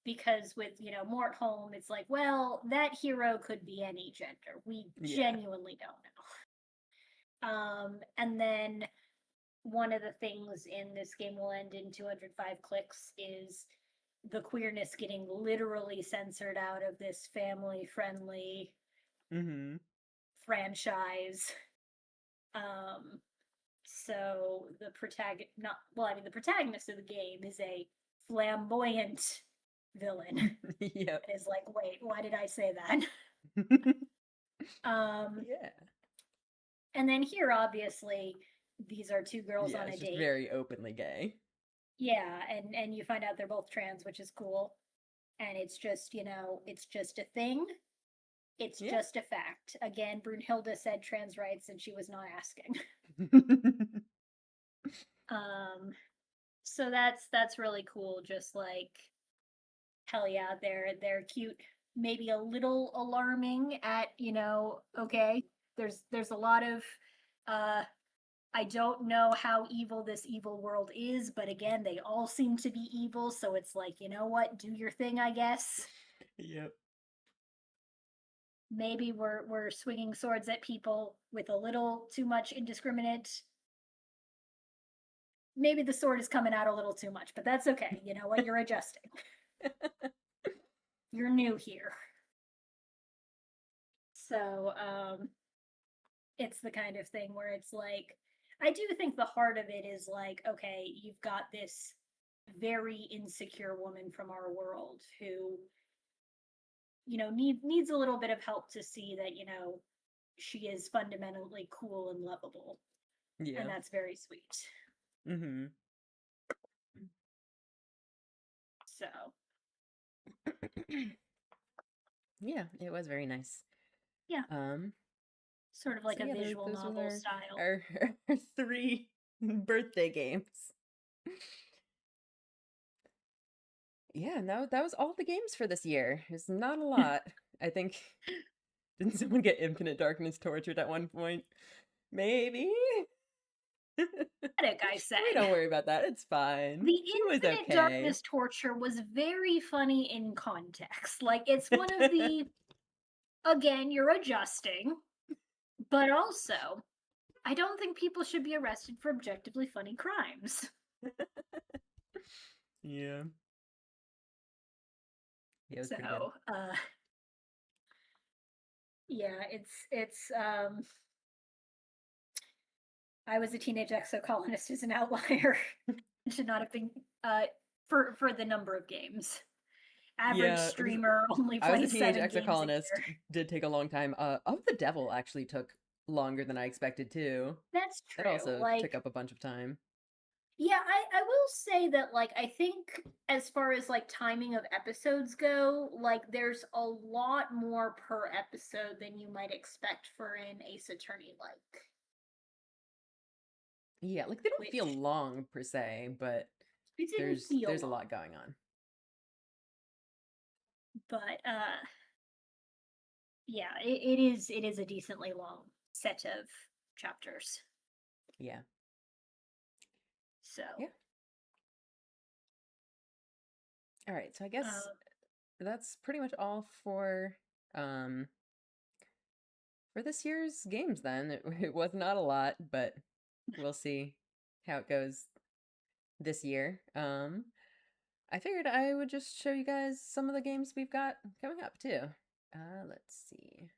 because with Mort Home, it's like, well, that hero could be any gender. We Yeah. genuinely don't know. And then one of the things in This Game Will End in 205 Clicks is the queerness getting literally censored out of this family friendly Mm-hmm. franchise. Um, so the protagonist, not well, I mean, the protagonist of the game is a flamboyant villain. Yep. It is like, wait, why did I say that? Um, Yeah. and then here, obviously, these are two girls Yeah, on a it's just date. very openly gay. Yeah, and you find out they're both trans, which is cool. And it's just a thing. It's Yeah. just a fact. Again, Brunhilde said trans rights and she was not asking. Um, so that's really cool. Just like, hell yeah, they're cute. Maybe a little alarming at, okay, there's a lot of uh I don't know how evil this evil world is, but again, they all seem to be evil, so it's like, you know what, do your thing, I guess. Yep. Maybe we're swinging swords at people with a little too much indiscriminate. Maybe the sword is coming out a little too much, but that's okay. You know what? You're adjusting. You're new here. So, it's the kind of thing where it's like, I do think the heart of it is like, okay, you've got this very insecure woman from our world who, needs a little bit of help to see that, she is fundamentally cool and lovable. And Yeah. that's very sweet. Mm-hmm. So, Yeah, it was very nice. yeah, Um, sort of like so a yeah, visual those novel were style. our three birthday games. Yeah, no, that was all the games for this year. It's not a lot. I think didn't someone get Infinite Darkness tortured at one point? Maybe. Pathetic, I We say. don't worry about that. It's fine. The She was infinite okay. darkness torture was very funny in context. Like, it's one of the, again, you're adjusting, but also, I don't think people should be arrested for objectively funny crimes. Yeah. Yeah, it was So, pretty good. yeah, it's I was a teenage exocolonist is an outlier. It should not have been for the number of games. Average Yeah, because streamer only I was a plays teenage 7 games a exocolonist. year. Did take a long time. Of the Devil actually took longer than I expected too. That's It true. also took Like, up a bunch of time. yeah, I will say that, like, I think as far as like timing of episodes go, like, there's a lot more per episode than you might expect for an Ace Attorney, like, Yeah, like they don't feel which long per se, but it didn't there's feel a long. lot going on. But yeah, it is a decently long set of chapters. Yeah. So, Yeah. All right. So I guess um, that's pretty much all um for this year's games then. It was not a lot, but we'll see how it goes this year. I figured I would just show you guys some of the games we've got coming up too. Let's see.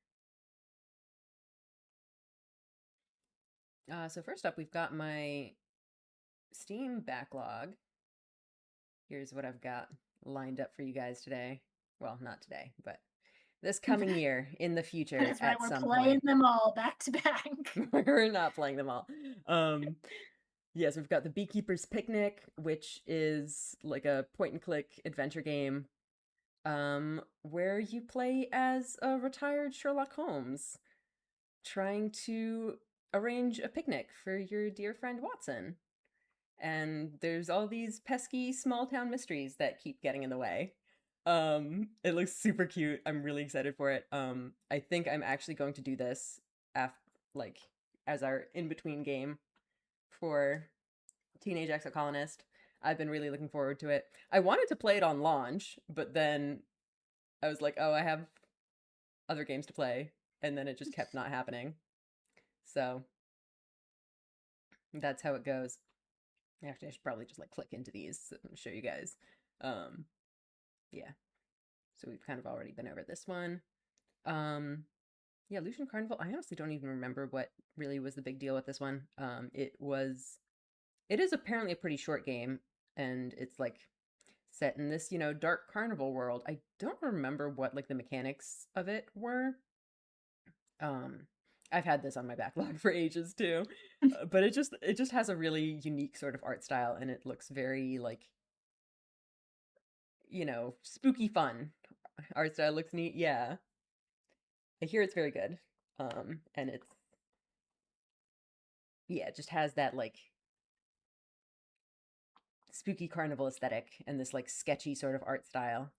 So first up, we've got my Steam backlog. Here's what I've got lined up for you guys today. Well, not today, but this coming year in the future That's right. at We're some playing point. them all back to back. We're not playing them all. Um, yes, we've got the Beekeeper's Picnic, which is like a point and click adventure game where you play as a retired Sherlock Holmes trying to arrange a picnic for your dear friend Watson. And there's all these pesky small town mysteries that keep getting in the way. It looks super cute. I'm really excited for it. I think I'm actually going to do this after like as our in-between game for Teenage Exo Colonist. I've been really looking forward to it. I wanted to play it on launch, but then I was like, oh, I have other games to play, and then it just kept not happening. So that's how it goes. Actually, I should probably just like click into these and show you guys. Um, yeah. So we've kind of already been over this one. Um, yeah, Lucian Carnival. I honestly don't even remember what really was the big deal with this one. It is apparently a pretty short game, and it's like set in this, dark carnival world. I don't remember what like the mechanics of it were. Um, I've had this on my backlog for ages too, but it just has a really unique sort of art style, and it looks very like spooky fun. Art style looks neat. Yeah, I hear it's very good. And it's yeah, it just has that like spooky carnival aesthetic and this like sketchy sort of art style.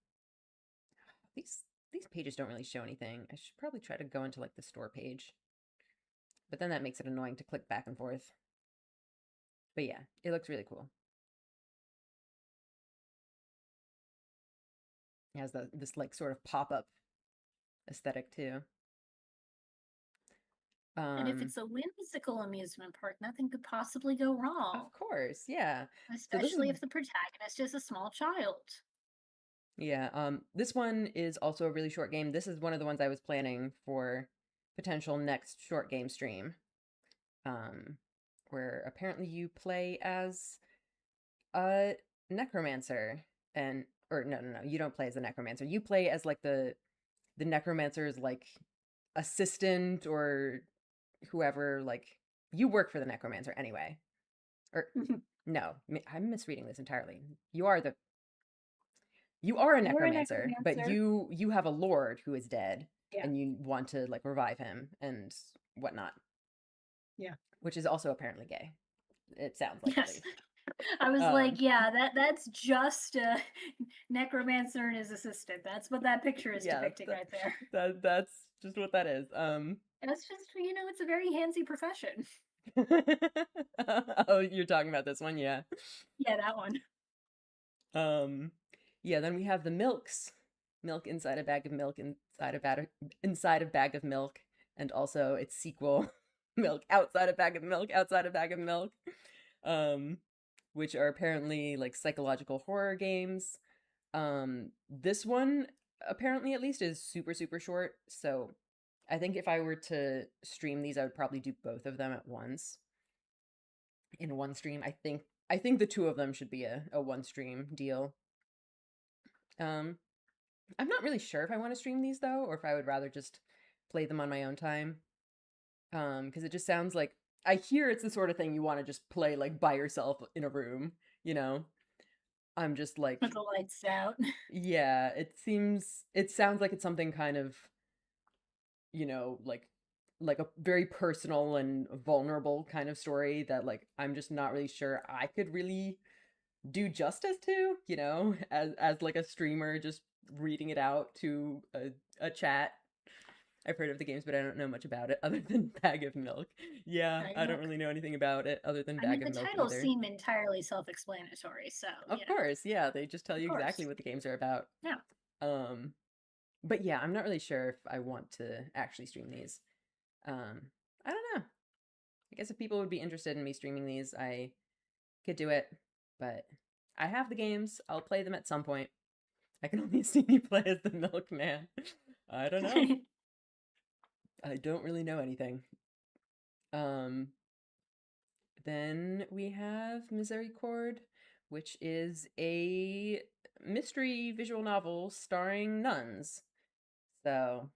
These pages don't really show anything. I should probably try to go into like the store page, but then that makes it annoying to click back and forth. But yeah, it looks really cool. It has this like sort of pop up aesthetic too. And if Um, it's a whimsical amusement park, nothing could possibly go wrong, of course, yeah. So this is especially if the protagonist is a small child. yeah. This one is also a really short game. This is one of the ones I was planning for potential next short game stream. Um, where apparently you play as a necromancer and or no, you don't play as a necromancer. You play as like the necromancer's like assistant or whoever like you work for the necromancer anyway. Or no, I'm misreading this entirely. You are a You're a necromancer, but necromancer. you have a lord who is dead Yeah, and you want to like revive him and whatnot, yeah. which is also apparently gay. It sounds like at Yes. least. I was Um, like, yeah, that's just a necromancer and his assistant. That's what that picture is yeah, depicting right there. that's just what that is. That's just, it's a very handsy profession. Oh, you're talking about this one, yeah. Yeah, that one. Um, yeah, then we have the milks. Milk inside a bag of milk inside a bag of milk, and also its sequel, milk outside a bag of milk outside a bag of milk. Um, which are apparently like psychological horror games. This one apparently at least is super super short, so I think if I were to stream these, I would probably do both of them at once in one stream. I think the two of them should be a one stream deal. Um, I'm not really sure if I want to stream these though, or if I would rather just play them on my own time. Because it just sounds like I hear it's the sort of thing you want to just play like by yourself in a room, you know? I'm just like, With the lights out. yeah, it sounds like it's something kind of, like a very personal and vulnerable kind of story that like I'm just not really sure I could really do justice to, as like a streamer just reading it out to a chat. I've heard of the games, but I don't know much about it other than Bag of Milk. Yeah, Bag of I don't milk. really know anything about it other than I mean, Bag the of Milk titles either. seem entirely self-explanatory, so, Of course, yeah, they just tell of you exactly course. what the games are about. Yeah. Um, but yeah, I'm not really sure if I want to actually stream these. I don't know. I guess if people would be interested in me streaming these, I could do it, but I have the games. I'll play them at some point. I can only see you play as the milkman. I don't know. I don't really know anything. Um, Then we have Misericord, which is a mystery visual novel starring nuns. So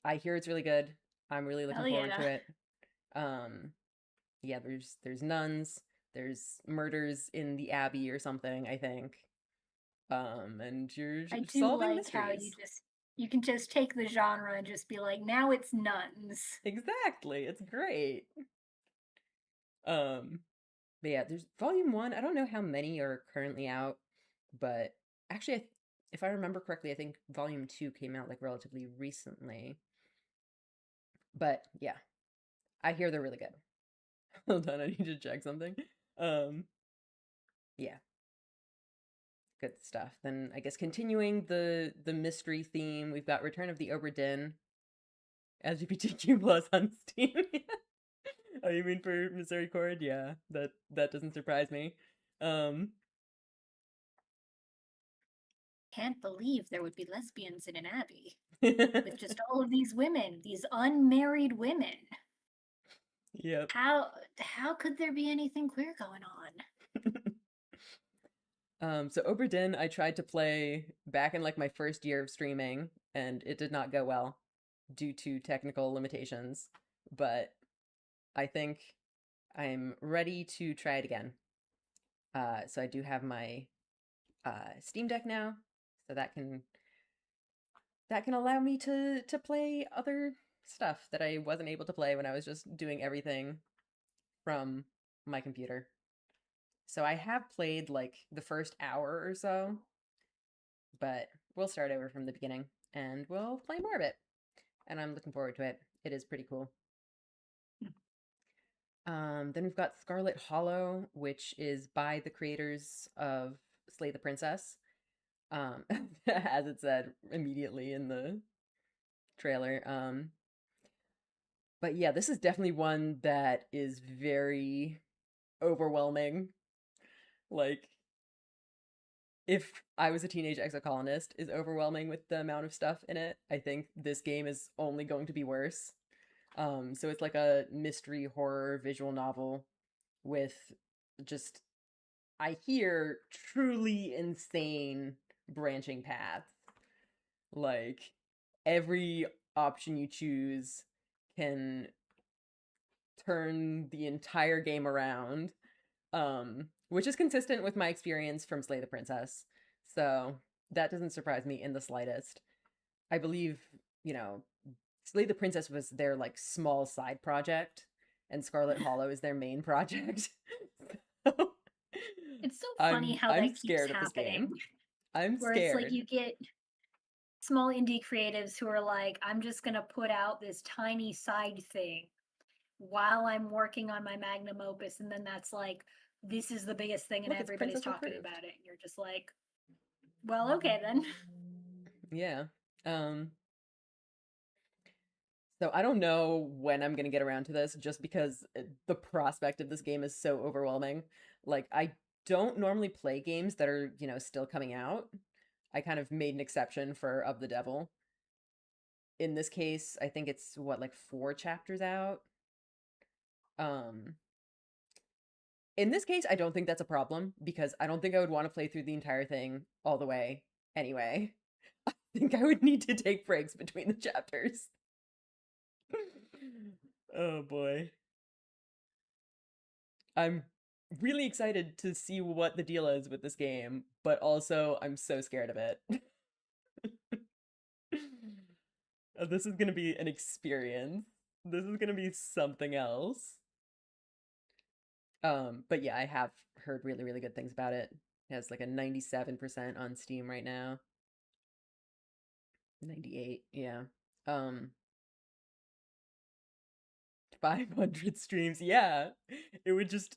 I hear it's really good. I'm really looking Hell forward yeah. to it. Um, yeah, there's nuns, there's murders in the abbey or something, I think. And you're I do solving like how mysteries. you can just take the genre and just be like, now it's nuns. Exactly. It's great. Um, but yeah, there's volume 1. I don't know how many are currently out, but actually if I remember correctly, I think volume 2 came out like relatively recently. But yeah, I hear they're really good. Hold on, I need to check something. Um, yeah, good stuff. Then I guess continuing the mystery theme, we've got Return of the Obra Dinn, LGBTQ plus on Steam. Oh, you mean for Misericord? Yeah, that doesn't surprise me. Um, Can't believe there would be lesbians in an abbey with just all of these women, these unmarried women. yep. How could there be anything queer going on? So Obra Dinn, I tried to play back in like my first year of streaming, and it did not go well due to technical limitations. But I think I'm ready to try it again. So I do have my Steam Deck now, so that can allow me to play other stuff that I wasn't able to play when I was just doing everything from my computer. So I have played like the first hour or so, but we'll start over from the beginning and we'll play more of it. And I'm looking forward to it. It is pretty cool. Then we've got Scarlet Hollow, which is by the creators of Slay the Princess. As it said immediately in the trailer. But yeah, this is definitely one that is very overwhelming. Like, if I was a teenage exocolonist is overwhelming with the amount of stuff in it, I think this game is only going to be worse. So it's like a mystery horror visual novel with just, I hear, truly insane branching paths. Like, every option you choose can turn the entire game around, which is consistent with my experience from Slay the Princess. So that doesn't surprise me in the slightest. I believe, you know, Slay the Princess was their like small side project, and Scarlet Hollow is their main project. So, It's so funny I'm how I'm that keeps scared of this happening, game. I'm where it's like scared. you get small indie creatives who are like, I'm just gonna put out this tiny side thing while I'm working on my magnum opus, and then that's like, this is the biggest thing, and Look, it's everybody's princess talking approved. about it. And you're just like, well, okay then. Yeah. Um, so I don't know when I'm gonna get around to this, just because the prospect of this game is so overwhelming. Like, I don't normally play games that are, still coming out. I kind of made an exception for Of the Devil. In this case, I think it's what, like 4 chapters out. Um, in this case, I don't think that's a problem because I don't think I would want to play through the entire thing all the way anyway. I think I would need to take breaks between the chapters. Oh boy. I'm really excited to see what the deal is with this game, but also I'm so scared of it. This is gonna be an experience. This is gonna be something else. But yeah, I have heard really, really good things about it. It has like a 97% on Steam right now. 98, yeah. Um, 500 streams, yeah. It would just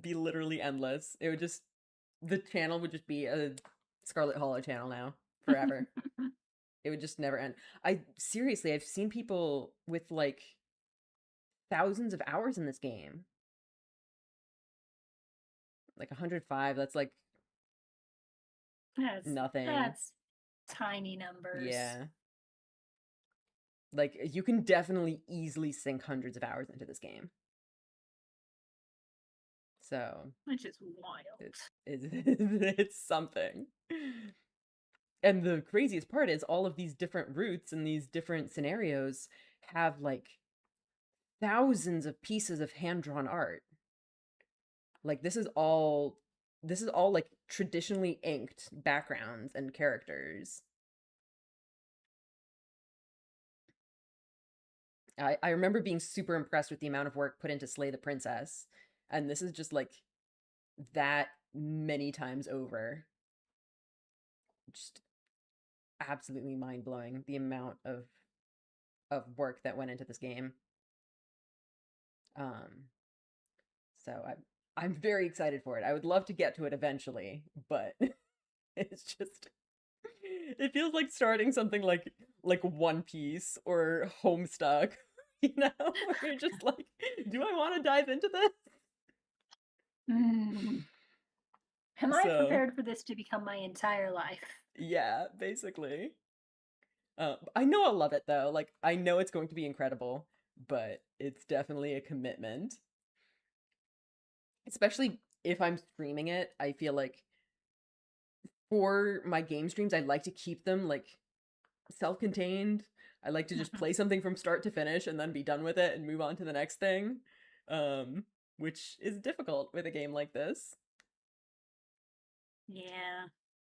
be literally endless. The channel would just be a Scarlet Hollow channel now forever. It would just never end. I've seen people with like thousands of hours in this game. Like 105, that's like That's nothing. that's tiny numbers. Yeah. Like, you can definitely easily sink hundreds of hours into this game. So Which is wild. it's something. And the craziest part is all of these different routes and these different scenarios have like thousands of pieces of hand-drawn art. Like this is all like traditionally inked backgrounds and characters. I remember being super impressed with the amount of work put into Slay the Princess, and this is just like that many times over. Just absolutely mind-blowing the amount of work that went into this game. Um, so I'm very excited for it. I would love to get to it eventually, but it's just it feels like starting something like One Piece or Homestuck, you know, where you're just like, do I want to dive into this? Mm. Am I So, prepared for this to become my entire life? yeah, basically. I know I'll love it though. Like, I know it's going to be incredible, but it's definitely a commitment. Especially if I'm streaming it, I feel like for my game streams, I like to keep them like self-contained. I like to just play something from start to finish and then be done with it and move on to the next thing. Um, which is difficult with a game like this. Yeah.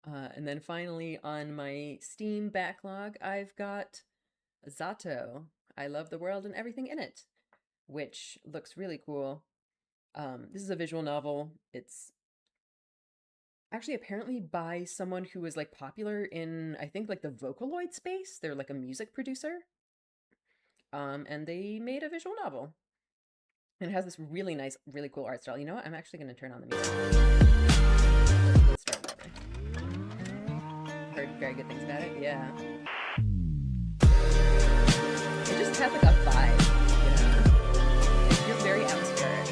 And then finally on my Steam backlog, I've got Zato. I Love the World and Everything in It, which looks really cool. This is a visual novel. It's actually apparently by someone who was like popular in, I think, like the Vocaloid space. They're like a music producer. And they made a visual novel. And it has this really nice, really cool art style. You know what? I'm actually going to turn on the music. Let's start over. Heard very good things about it. Yeah. It just has like a vibe, you know? It feels very atmospheric.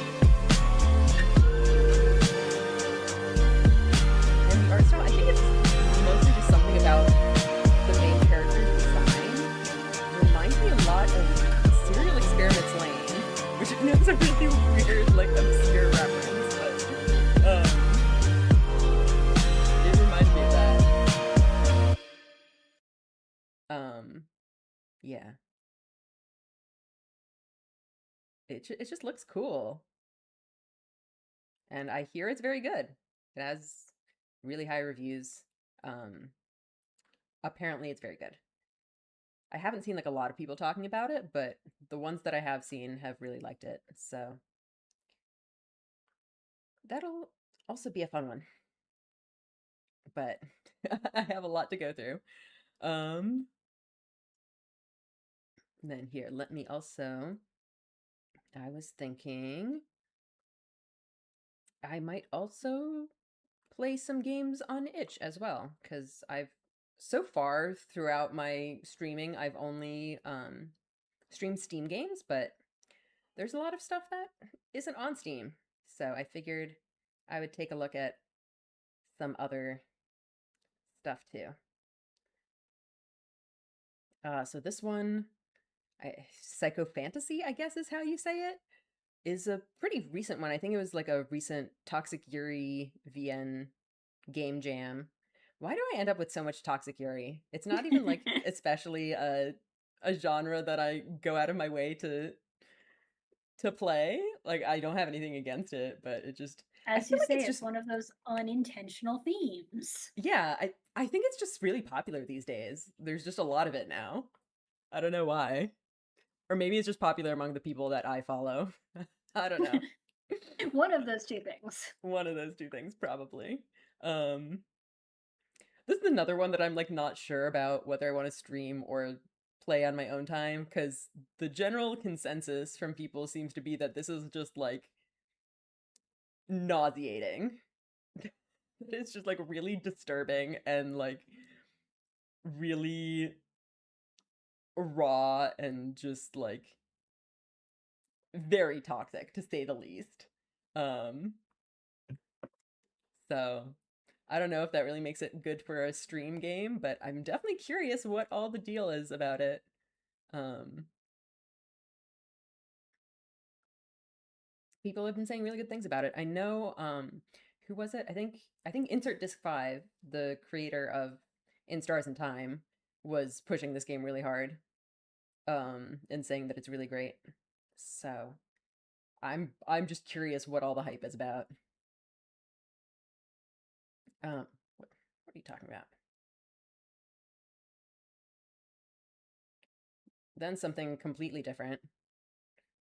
And the art style, I think it's mostly just something about the main character's design. Reminds me a lot of Serial Experiments Lane, which I know is a really weird, like, obscure reference, but it reminds me of that. Yeah. It just looks cool. And I hear it's very good. It has really high reviews. Um, Apparently it's very good. I haven't seen like a lot of people talking about it, but the ones that I have seen have really liked it. So that'll also be a fun one. But I have a lot to go through. Um, then here, let me also. I was thinking I might also play some games on itch as well, because I've so far throughout my streaming I've only streamed Steam games, but there's a lot of stuff that isn't on Steam. So I figured I would take a look at some other stuff too. So this one, Psycho Fantasy, I guess is how you say it, is a pretty recent one. I think it was like a recent Toxic Yuri VN game jam. Why do I end up with so much Toxic Yuri? It's not even like especially a genre that I go out of my way to play. Like I don't have anything against it, but it just I As feel you like say, it's it's just one of those unintentional themes. yeah, I think it's just really popular these days. There's just a lot of it now. I don't know why. Or maybe it's just popular among the people that I follow. I don't know. One of those two things. One of those two things probably. Um this is another one that I'm like not sure about whether I want to stream or play on my own time cuz the general consensus from people seems to be that this is just like nauseating. It's just like really disturbing and like really raw and just like very toxic to say the least. Um so I don't know if that really makes it good for a stream game, but I'm definitely curious what all the deal is about it. Um People have been saying really good things about it. I know who was it? I think Insert Disc 5, the creator of In Stars and Time, was pushing this game really hard and saying that it's really great. So, I'm just curious what all the hype is about. What are you talking about? Then something completely different.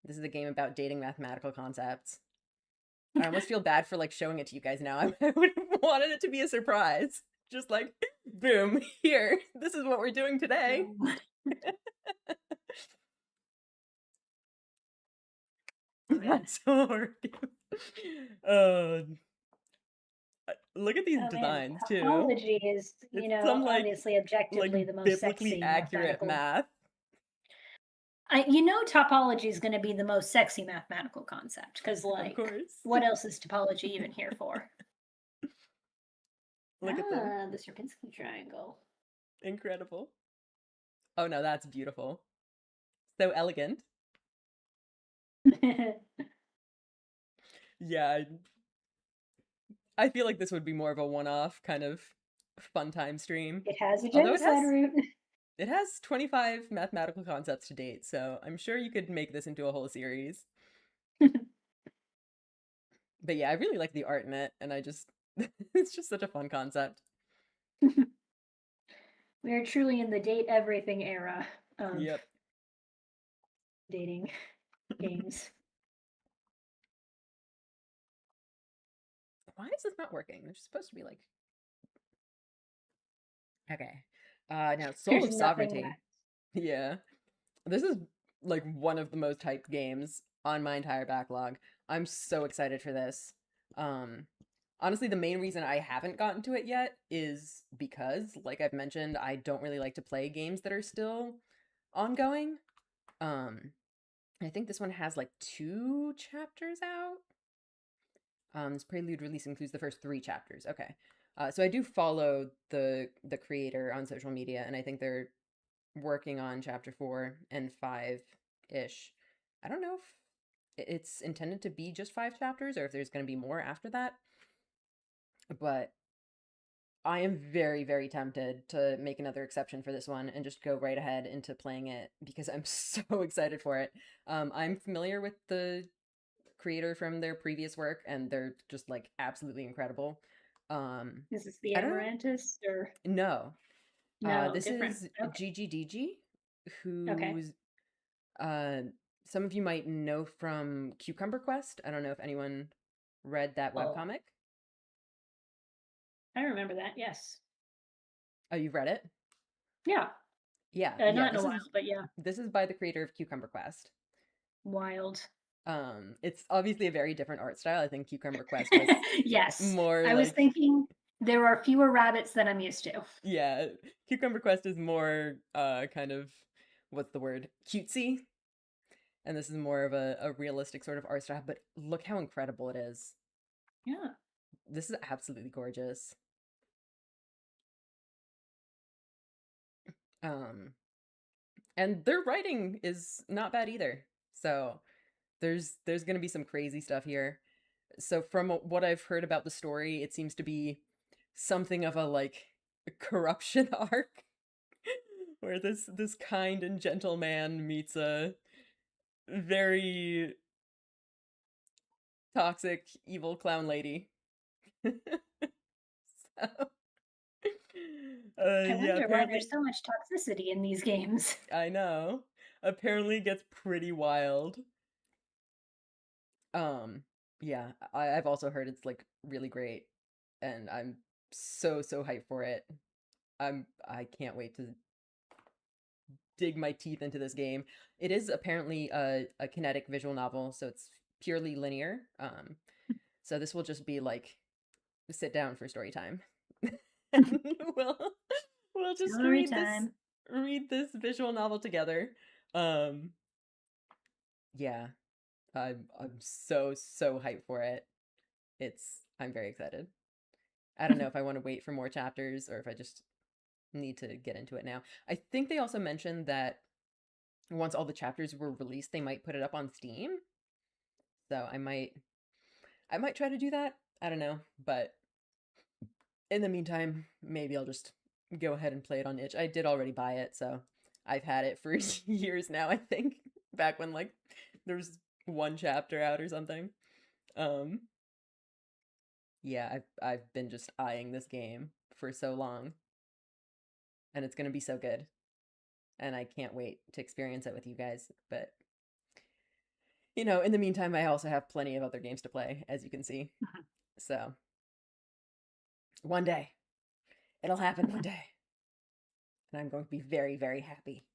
This is a game about dating mathematical concepts. I almost feel bad for like showing it to you guys now. I would have wanted it to be a surprise. Just like, boom, here. This is what we're doing today. That's so hard. Uh, look at these Oh man, designs too. topology is, It's some obviously like objectively the most biblically sexy accurate mathematical. math. Topology is going to be the most sexy mathematical concept because, Of like, course. what else is topology even here for? Look at them. The Sierpinski triangle. Incredible. Oh no, that's beautiful. So elegant. It Yeah, I feel like this would be more of a one-off kind of fun time stream. has a Although genocide root. it has 25 mathematical concepts to date, so I'm sure you could make this into a whole series. But yeah, I really like the art in it, and I just it's just such a fun concept. We are truly in the date everything era of Yep. dating games. Why is this not working? There's supposed to be like okay. Now Soul There's of nothing Sovereignty. left. Yeah. This is like one of the most hyped games on my entire backlog. I'm so excited for this. Um Honestly, the main reason I haven't gotten to it yet is because, like I've mentioned, I don't really like to play games that are still ongoing. Um I think this one has like 2 chapters out. This Prelude release includes the first 3 chapters. Okay. So I do follow the creator on social media, and I think they're working on chapter 4 and 5 ish. I don't know if it's intended to be just 5 chapters or if there's going to be more after that, but I am very, very tempted to make another exception for this one and just go right ahead into playing it because I'm so excited for it. I'm familiar with the creator from their previous work, and they're just like absolutely incredible. Is this the I don't know. Amaranthus or No, no? this Different. is Okay. GGDG, Okay. who's uh, some of you might know from Cucumber Quest. I don't know if anyone read that Oh, webcomic. I remember that. Yes. Oh, you've read it? Yeah. Yeah. Not in a while, but yeah. This is by the creator of Cucumber Quest. Wild. It's obviously a very different art style. I think Cucumber Quest was Yes. more I was like thinking there are fewer rabbits than I'm used to. yeah, Cucumber Quest is more kind of what's the word? Cutesy. And this is more of a realistic sort of art style, but look how incredible it is. Yeah. This is absolutely gorgeous. Um and their writing is not bad either. So there's going to be some crazy stuff here. So from what I've heard about the story, it seems to be something of a like corruption arc where this kind and gentle man meets a very toxic evil clown lady. So, I yeah, wonder why apparently there's so much toxicity in these games. I know. Apparently it gets pretty wild. Um, yeah, I've also heard it's like really great, and I'm so hyped for it. I can't wait to dig my teeth into this game. It is apparently a kinetic visual novel, so it's purely linear. So this will just be like sit down for story time. And we'll just Story time. read this visual novel together. Um yeah, I'm so hyped for it. I'm very excited. I don't know if I want to wait for more chapters or if I just need to get into it now. I think they also mentioned that once all the chapters were released, they might put it up on Steam. So I might try to do that. I don't know, but in the meantime, maybe I'll just go ahead and play it on itch. I did already buy it, so I've had it for years now, I think. Back when like there's one chapter out or something. Um yeah, I've been just eyeing this game for so long, and it's gonna be so good. And I can't wait to experience it with you guys. But in the meantime, I also have plenty of other games to play, as you can see. So one day, it'll happen one day. And I'm going to be very, very happy.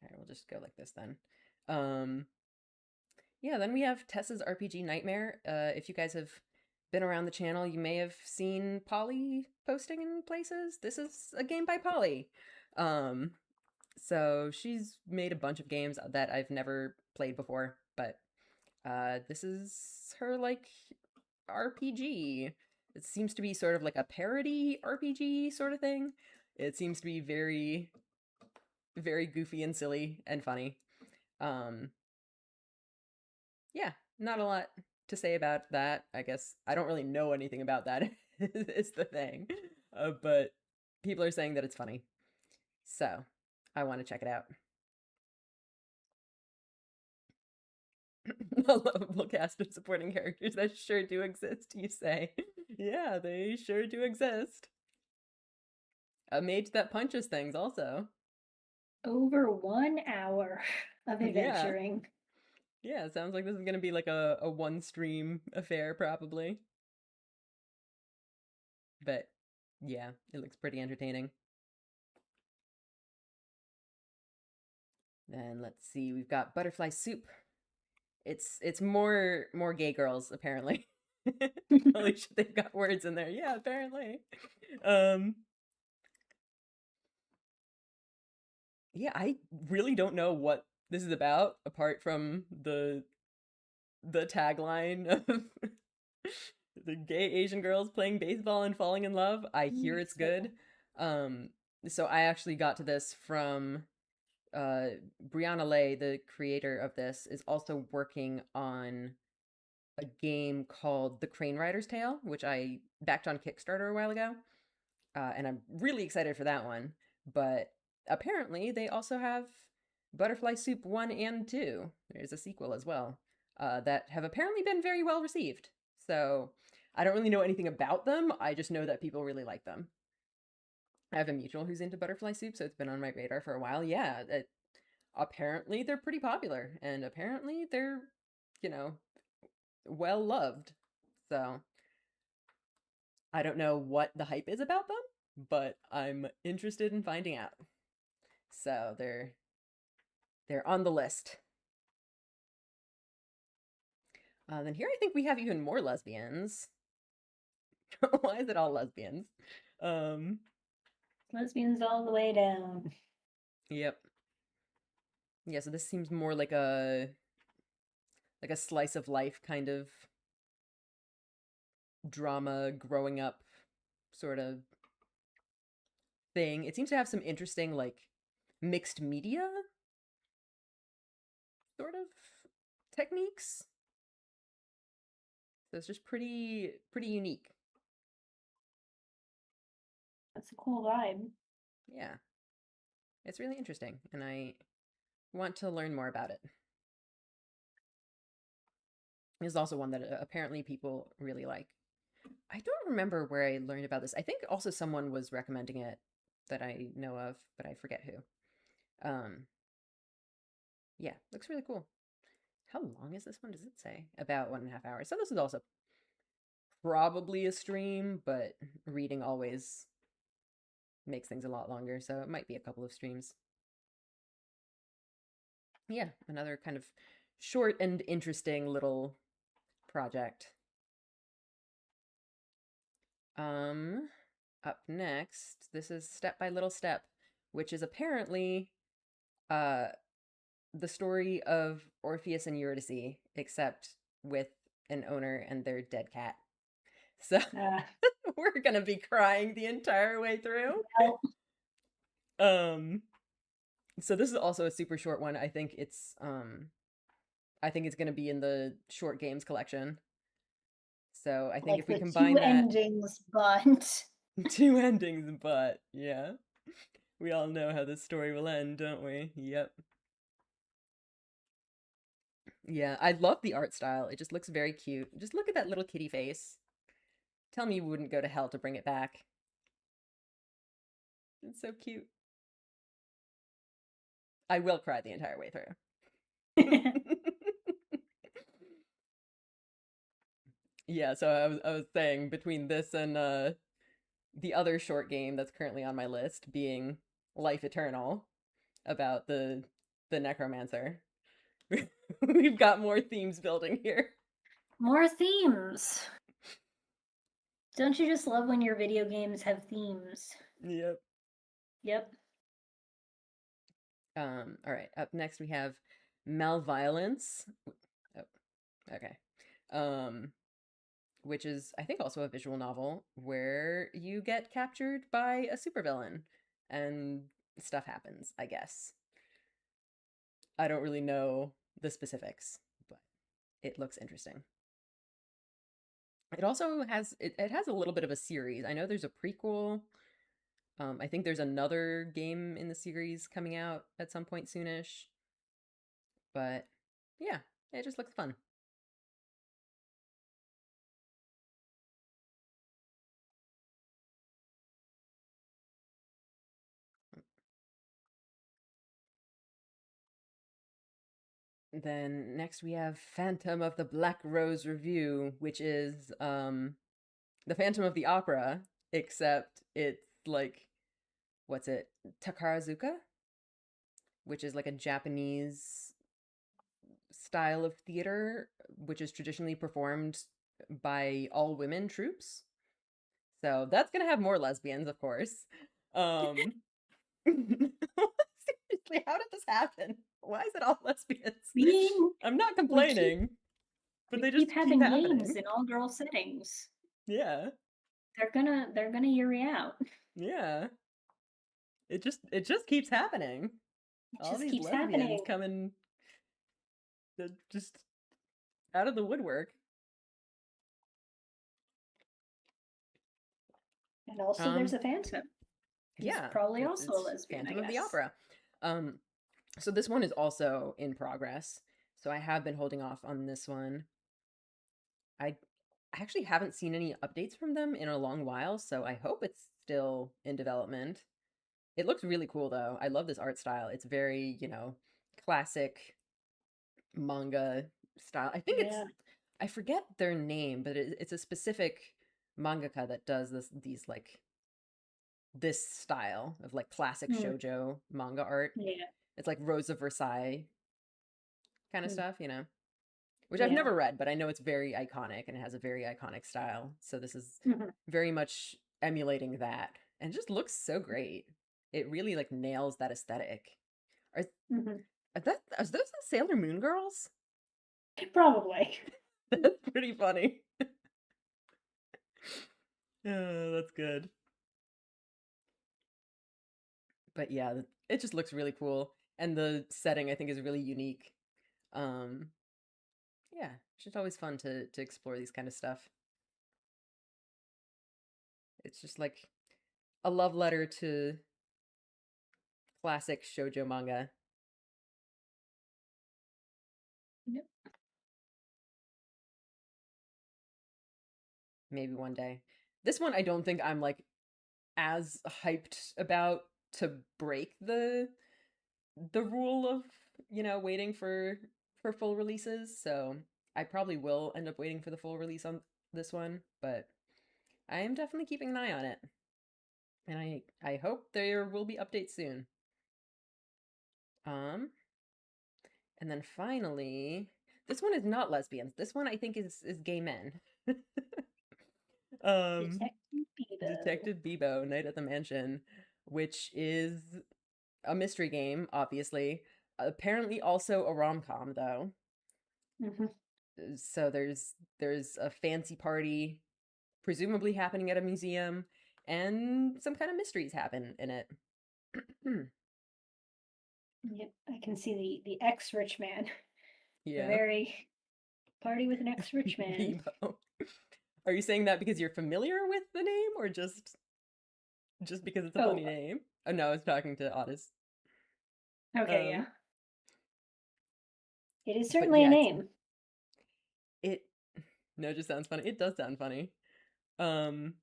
All right, we'll just go like this then. Um, yeah, then we have Tessa's RPG Nightmare. If you guys have been around the channel, you may have seen Polly posting in places. This is a game by Polly. Um, so she's made a bunch of games that I've never played before, but this is her like RPG. It seems to be sort of like a parody RPG sort of thing. It seems to be very, very goofy and silly and funny. Um, yeah, not a lot to say about that. I guess I don't really know anything about that. Is the thing, but people are saying that it's funny, so I want to check it out. A lovable cast of supporting characters that sure do exist, you say. Yeah, they sure do exist. A mage that punches things, also. Over 1 hour of Yeah, adventuring. yeah, sounds like this is gonna be like a one stream affair, probably. But yeah, it looks pretty entertaining. And let's see, we've got butterfly soup. It's more gay girls, apparently. Holy shit, they've got words in there. Yeah, apparently. Um, yeah, I really don't know what this is about apart from the tagline of the gay Asian girls playing baseball and falling in love. I hear it's good. Um, so I actually got to this from uh Brianna Lay, the creator of this, is also working on a game called The Crane Rider's Tale, which I backed on Kickstarter a while ago. And I'm really excited for that one. But apparently, they also have Butterfly Soup 1 and 2. There's a sequel as well, that have apparently been very well received. So I don't really know anything about them. I just know that people really like them. I have a mutual who's into Butterfly Soup, so it's been on my radar for a while. Yeah, apparently they're pretty popular, and apparently they're, you know, well loved. So I don't know what the hype is about them, but I'm interested in finding out. So they're on the list. Then here I think we have even more lesbians. Why is it all lesbians? Um, Lesbians all the way down. yep. Yeah, so this seems more like a slice of life kind of drama growing up sort of thing. It seems to have some interesting like mixed media sort of techniques. So it's just pretty unique. That's a cool vibe. Yeah. It's really interesting, and I want to learn more about it. There's also one that apparently people really like. I don't remember where I learned about this. I think also someone was recommending it that I know of, but I forget who. Yeah, looks really cool. How long is this one? Does it say? About 1.5 hours. So this is also probably a stream, but reading always makes things a lot longer, so it might be a couple of streams. Yeah, another kind of short and interesting little project. Um, Up next, this is Step by Little Step, which is apparently uh the story of Orpheus and Eurydice, except with an owner and their dead cat. So Uh, we're gonna be crying the entire way through. well, Um, So this is also a super short one. I think it's going to be in the short games collection. So I think Like if we the two combine that, endings, but two endings, but yeah, we all know how this story will end, don't we? Yep. Yeah, I love the art style. It just looks very cute. Just look at that little kitty face. Tell me you wouldn't go to hell to bring it back. It's so cute. I will cry the entire way through. Yeah, so I was saying between this and the other short game that's currently on my list being Life Eternal about the necromancer. We've got more themes building here. more themes. Don't you just love when your video games have themes? Yep. Yep. All right. Up next we have Malviolence. Oh, okay. Um, which is I think also a visual novel where you get captured by a supervillain and stuff happens, I guess. I don't really know the specifics, but it looks interesting. It also it has a little bit of a series. I know there's a prequel. I think there's another game in the series coming out at some point soonish. But yeah, it just looks fun. Then next we have Phantom of the Black Rose Review, which is the Phantom of the Opera, except it's like what's it? Takarazuka, which is like a Japanese style of theater, which is traditionally performed by all women troops. So that's gonna have more lesbians, of course. Um, seriously, how did this happen? Why is it all lesbians? Being I'm not we keep complaining, but we they keep just keep having games happening. in all girl settings. Yeah, They're gonna hear you out. yeah. It just keeps happening. It All just these keeps lesbians happening. coming just out of the woodwork. And also there's Um, a Phantom. He's yeah, probably also a it's lesbian, I Phantom of the guess. Opera. Um, so this one is also in progress. So I have been holding off on this one. I actually haven't seen any updates from them in a long while, so I hope it's still in development. It looks really cool though. I love this art style. It's very, classic manga style. Yeah. I forget their name, but it's a specific mangaka that does these like this style of like classic Hmm. shoujo manga art. Yeah. It's like Rose of Versailles kind of Hmm. stuff. Which I've Yeah. never read, but I know it's very iconic and it has a very iconic style. So this is Hmm. very much emulating that and it just looks so great. It really like nails that aesthetic. Are, Hmm. are those the Sailor Moon girls? Probably. That's pretty funny. Oh, that's good. But yeah, it just looks really cool. And the setting I think is really unique. Um, yeah, it's just always fun to explore these kind of stuff. It's just like a love letter to classic shoujo manga. Yep. Maybe one day. This one I don't think I'm like as hyped about to break the rule of, waiting for full releases. So I probably will end up waiting for the full release on this one, but I am definitely keeping an eye on it. And I hope there will be updates soon. Um and then finally, this one is not lesbians. This one I think is gay men. um Detective Bebo. Detective Bebo, Night at the Mansion, which is a mystery game, obviously. Apparently also a rom-com though. Hmm. So there's a fancy party presumably happening at a museum and some kind of mysteries happen in it. Yep, I can see the ex-rich man. The Yeah. very party with an ex-rich man. Bebo. Are you saying that because you're familiar with the name or just because it's a Oh, funny name? Oh no, I was talking to Otis. okay, yeah. Um, It is but certainly a yeah, name. it no, it just sounds funny. It does sound funny. Um,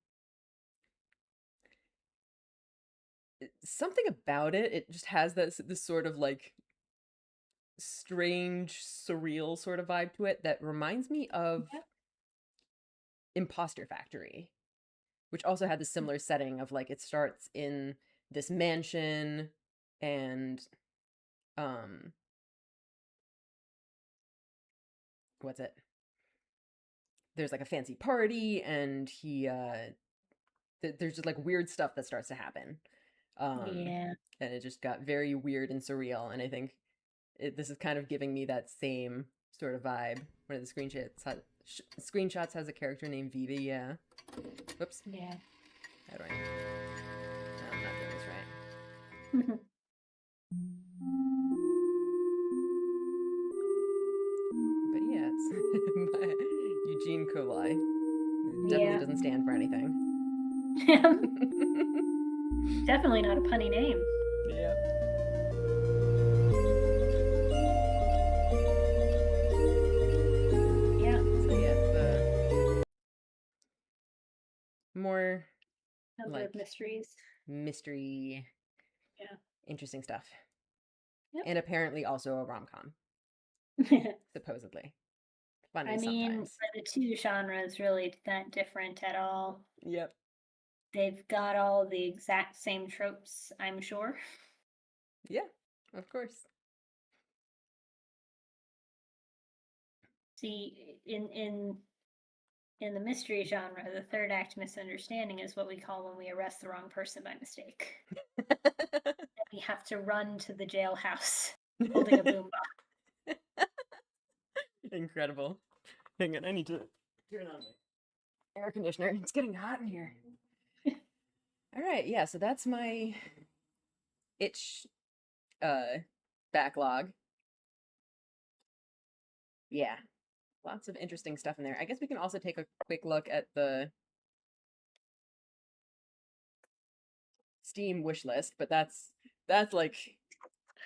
Something about it just has this sort of like strange, surreal sort of vibe to it that reminds me of Yep. Imposter Factory, which also had the similar setting of like it starts in this mansion and um what's it? There's like a fancy party and there's just like weird stuff that starts to happen. Um Yeah. and it just got very weird and surreal and I think this is kind of giving me that same sort of vibe. One of the screenshots has a character named Vivi, yeah. Whoops. Yeah. How do I? No, I'm not doing this right. But yeah, it's Eugene Kolai. It definitely Yeah. doesn't stand for anything. Definitely not a punny name. Yep. Yeah. So yeah, the more Number of like mysteries. mystery, Yeah. interesting stuff, Yep. and apparently also a rom com, supposedly I funny mean, sometimes. are the two genres really that different at all? Yep. They've got all the exact same tropes, I'm sure. Yeah. Of course. See, in the mystery genre, the third act misunderstanding is what we call when we arrest the wrong person by mistake. And we have to run to the jailhouse holding a boombox. Incredible. Hang on, I need to turn on my air conditioner. It's getting hot in here. All right, yeah, so that's my itch uh backlog. Yeah, lots of interesting stuff in there. I guess we can also take a quick look at the Steam wish list, but that's like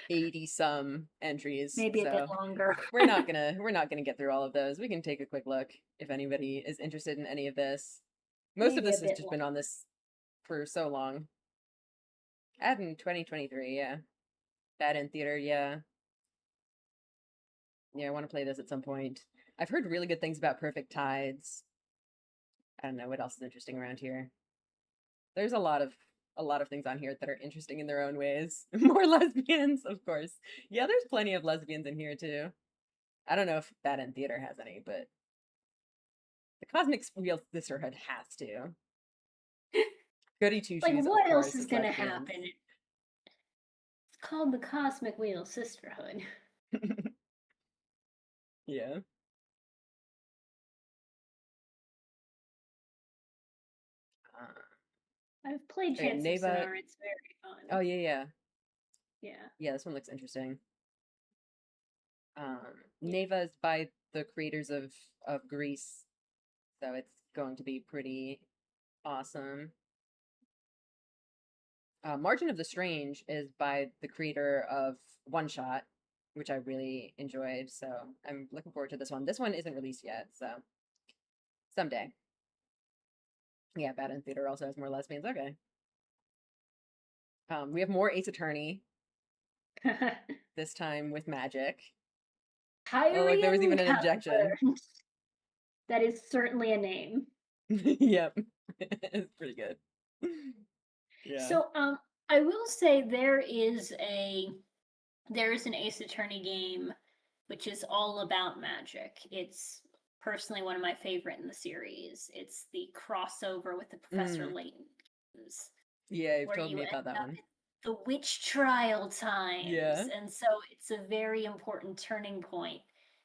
80 some entries. Maybe a bit So longer. we're not gonna get through all of those. We can take a quick look if anybody is interested in any of this. Most of Maybe a this has bit just been on longer. this for so long. Ad in 2023, yeah. Bad in theater, yeah. Yeah, I want to play this at some point. I've heard really good things about Perfect Tides. I don't know what else is interesting around here. There's a lot of things on here that are interesting in their own ways. More lesbians, of course. Yeah, there's plenty of lesbians in here too. I don't know if Bad in Theater has any, but the Cosmic Real Sisterhood has to. Goody Two Like, Shoes, of what else course, is is gonna lesbians. happen? It's called the Cosmic Wheel Sisterhood. Yeah. Uh, I've played okay, Chance of Neva. Sonar. It's very Oh fun. yeah, yeah, Yeah. yeah. This one looks interesting. Yeah. Neva is by the creators of Grease, so it's going to be pretty awesome. Margin of the Strange is by the creator of One Shot, which I really enjoyed. So I'm looking forward to this one. This one isn't released yet, so someday. Yeah, Bad in Theater also has more lesbians. Okay. We have more Ace Attorney, this time with magic. Oh, look, there was Tyrion even an objection. Cutler. That is certainly a name. Yep. It's pretty good. Yeah. So, I will say there is an Ace Attorney game which is all about magic. It's personally one of my favorite in the series. It's the crossover with the Professor Mm. Layton games, Yeah, you've where told you me end about that up one. at the witch trial Yeah. times. And so it's a very important turning point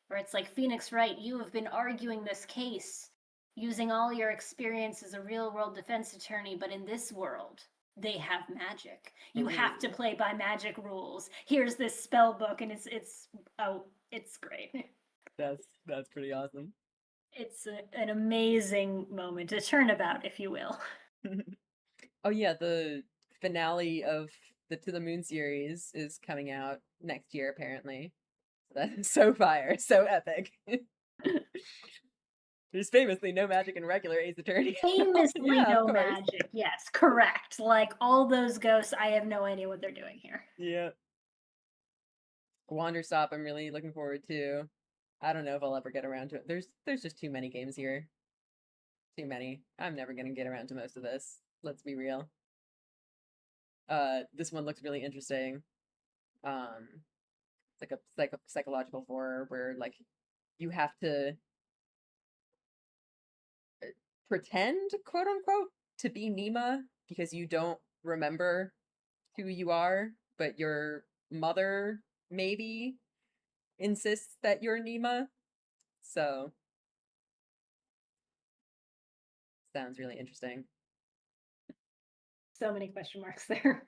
where it's like, Phoenix Wright, you have been arguing this case using all your experience as a real world defense attorney, but in this world, they have magic. You have to Ooh. play by magic rules. Here's this spell book, and it's great. That's pretty awesome. It's an amazing moment, a turnabout, if you will. Oh yeah, the finale of the To the Moon series is coming out next year, apparently. That is so fire, so epic. There's famously no magic in regular Ace Attorney. Famously Yeah, of no course. magic. Yes, correct. Like all those ghosts, I have no idea what they're doing here. Yeah. Wanderstop, I'm really looking forward to. I don't know if I'll ever get around to it. There's just too many games here. Too many. I'm never gonna get around to most of this. Let's be real. This one looks really interesting. It's like a psychological horror where like you have to pretend, quote unquote, to be Nima because you don't remember who you are, but your mother maybe insists that you're Nima. So sounds really interesting. So many question marks there.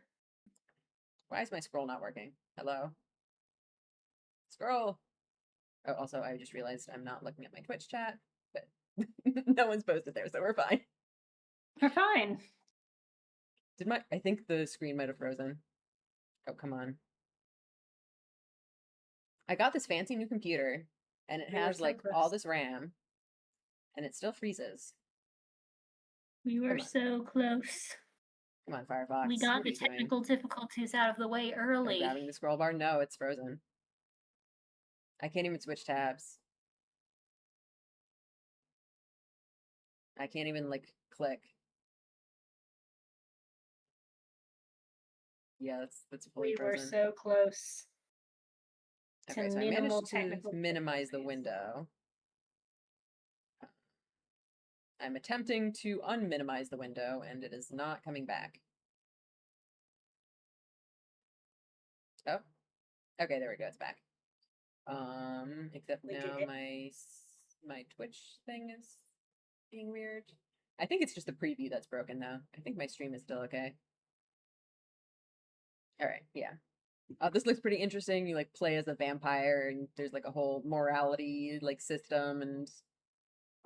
Why is my scroll not working? Hello? Scroll! Oh, also, I just realized I'm not looking at my Twitch chat, but no one's posted there, so we're fine. We're fine. I think the screen might have frozen. Oh, come on. I got this fancy new computer, and it We were has, so like, close. all this RAM, and it still freezes. We were Come on. so close. Come on, Firefox. We What got are the you doing? technical difficulties out of the way I'm early. grabbing the scroll bar. No, it's frozen. I can't even switch tabs. I can't even, like, click. Yeah, that's fully We were frozen. so close to Okay, so I minimal managed to technical minimize the difficulties. window. I'm attempting to unminimize the window, and it is not coming back. Oh, okay, there we go. It's back. Except We did now it. my Twitch thing is being weird. I think it's just the preview that's broken now. I think my stream is still okay. All right, yeah. This looks pretty interesting. You like play as a vampire, and there's like a whole morality like system and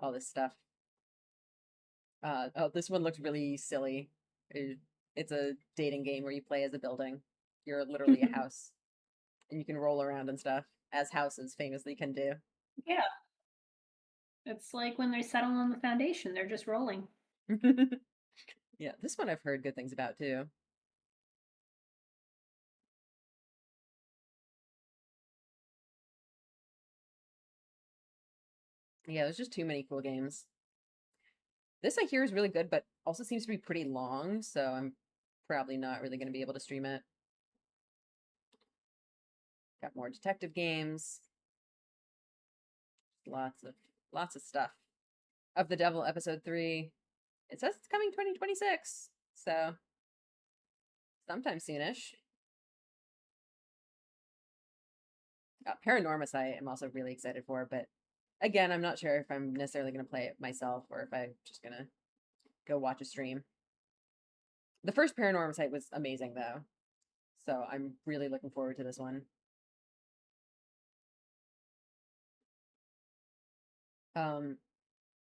all this stuff. Oh, this one looks really silly. It's a dating game where you play as a building. You're literally a house, and you can roll around and stuff, as houses famously can do. Yeah. It's like when they settle on the foundation, they're just rolling. Yeah, this one I've heard good things about too. Yeah, there's just too many cool games. This I hear is really good, but also seems to be pretty long, so I'm probably not really going to be able to stream it. Got more detective games. Lots of stuff. Of the Devil episode 3. It says it's coming 2026, so sometime soonish. Paranormicide I'm also really excited for, but again, I'm not sure if I'm necessarily going to play it myself or if I'm just going to go watch a stream. The first Paranormicide was amazing, though, so I'm really looking forward to this one.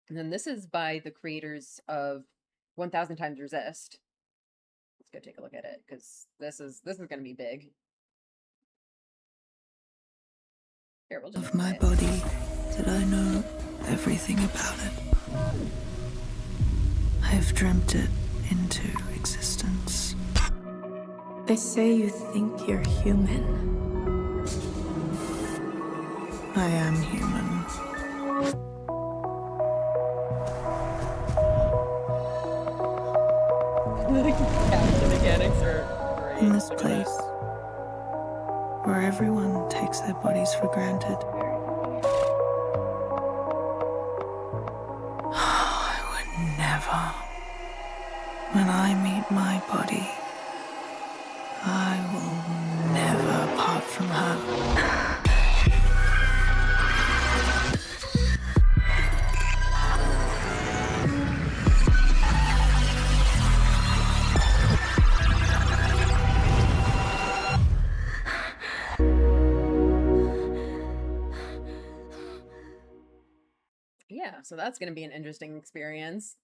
And then this is by the creators of 1000 Times Resist. Let's go take a look at it, because this is going to be big. Here, we'll just Of my body, did I know everything about it? I've dreamt it into existence. They say you think you're human. I am human. The mechanics are great. In this Look at that. place, where everyone takes their bodies for granted. I would never. When I meet my body, I will never part from her. Yeah, so that's going to be an interesting experience.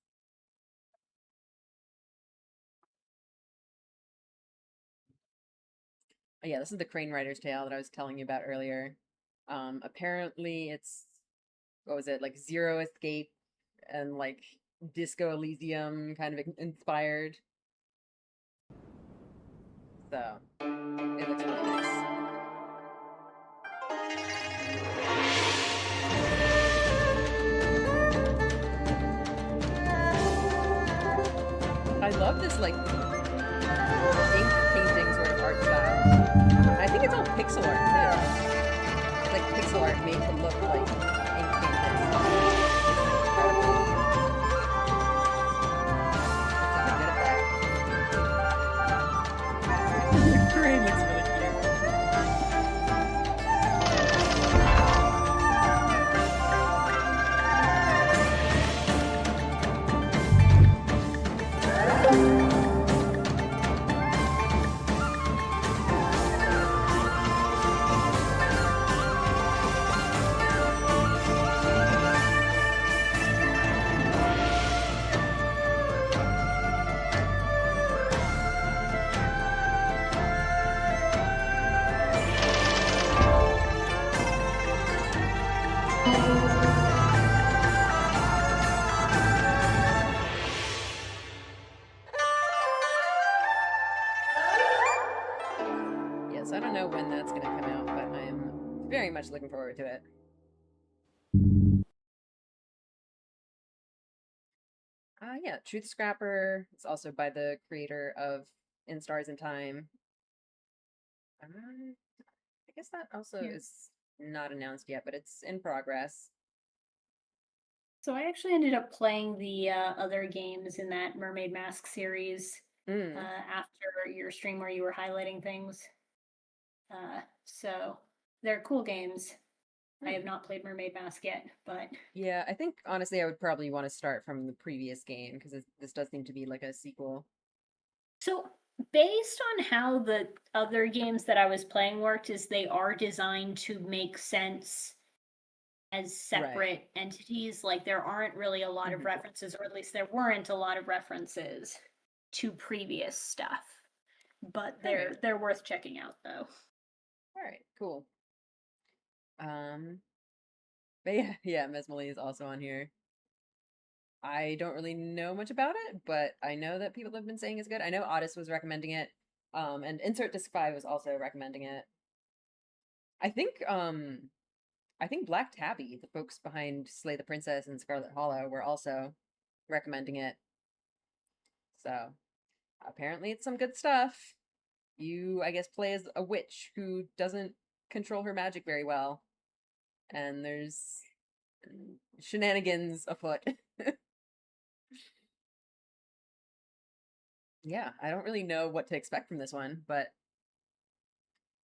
Oh, yeah, this is the Crane Rider's Tale that I was telling you about earlier. Apparently it's, what was it, like Zero Escape and like Disco Elysium kind of inspired. So it looks really nice. I love this like ink painting sort of art style. I think it's all pixel art too. It's like pixel art made to look like ink painting. It's incredible. It's really good at that. The crane looks really cute. Yes, I don't know when that's going to come out, but I'm very much looking forward to it. Yeah, Truth Scrapper. It's also by the creator of In Stars in Time. I guess that also Yeah. is not announced yet, but it's in progress. So I actually ended up playing the other games in that Mermaid Mask series Mm. after your stream where you were highlighting things. So they're cool games. I have not played Mermaid Mask yet, but Yeah, I think honestly I would probably want to start from the previous game because this does seem to be like a sequel. so based on how the other games that I was playing worked, is they are designed to make sense as separate entities. Like there aren't really a lot of Mhm. references, or at least there weren't a lot of references to previous stuff. But they're worth checking out though. All right, cool. But yeah, yeah, Mesmele is also on here. I don't really know much about it, but I know that people have been saying it's good. I know Otis was recommending it, and Insert Disc 5 was also recommending it. I think Black Tabby, the folks behind Slay the Princess and Scarlet Hollow, were also recommending it. So apparently it's some good stuff. You, I guess, play as a witch who doesn't control her magic very well, and there's shenanigans afoot. Yeah, I don't really know what to expect from this one, but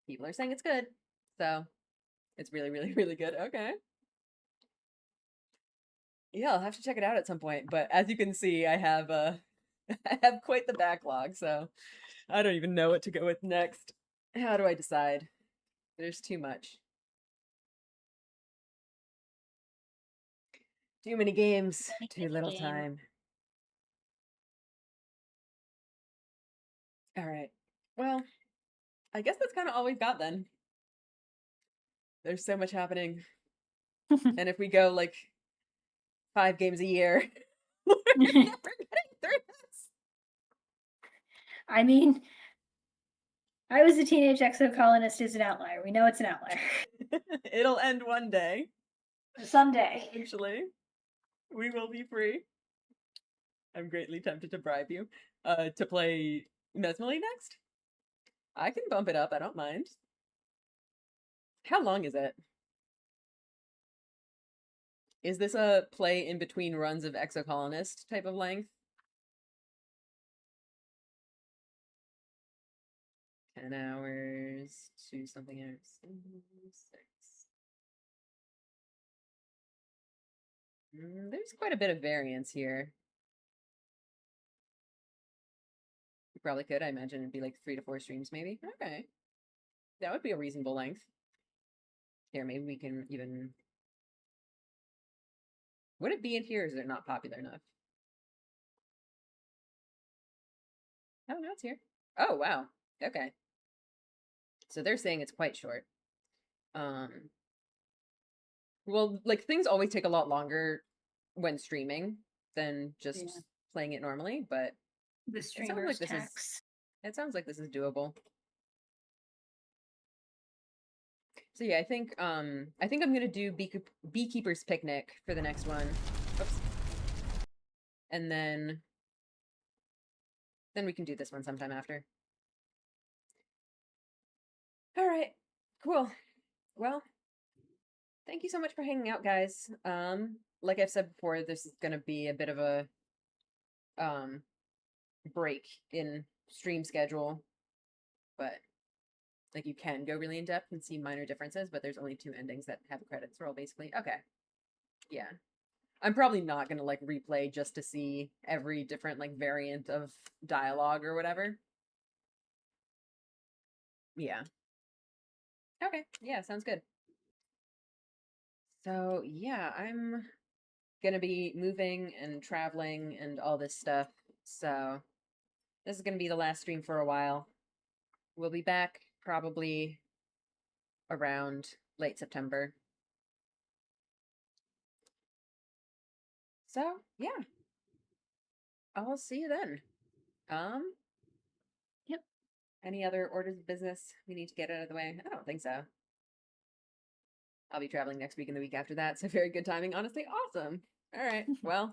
people are saying it's good. So it's really, really, really good. Okay. Yeah, I'll have to check it out at some point. But as you can see, I have I have quite the backlog, so I don't even know what to go with next. How do I decide? There's too much. Too many games, too little Game. time. All right. Well, I guess that's kind of all we've got then. There's so much happening. And if we go like 5 games a year, we're getting through this. I mean, I was a teenage exocolonist is an outlier. We know it's an outlier. It'll end one day. Someday. Eventually. We will be free. I'm greatly tempted to bribe you to play Mesmele next. I can bump it up, I don't mind. How long is it? Is this a play in between runs of Exocolonist type of length? 10 hours to something else. 6. There's quite a bit of variance here. You probably could. I imagine it'd be like 3 to 4 streams, maybe. Okay. That would be a reasonable length. Here, maybe we can even Would it be in here, or is it not popular enough? Oh, no, it's here. Oh, wow. Okay. So they're saying it's quite short. Well, like, things always take a lot longer when streaming than just Yeah. playing it normally, but The it sounds streamer's like this tax. is it sounds like this is doable. So yeah, I think I'm gonna do Beekeeper's Picnic for the next one. Oops. And then we can do this one sometime after. All right. Cool. Well, thank you so much for hanging out, guys. Like I've said before, this is gonna be a bit of a break in stream schedule, but like you can go really in depth and see minor differences, but there's only 2 endings that have credits roll basically. Okay. Yeah. I'm probably not gonna like replay just to see every different like variant of dialogue or whatever. Yeah. Okay. Yeah, sounds good. So yeah, I'm gonna be moving and traveling and all this stuff. So this is gonna be the last stream for a while. We'll be back probably around late September. So yeah, I'll see you then. Yep. Any other orders of business we need to get out of the way? I don't think so. I'll be traveling next week and the week after that, so very good timing. Honestly, awesome. All right. Well,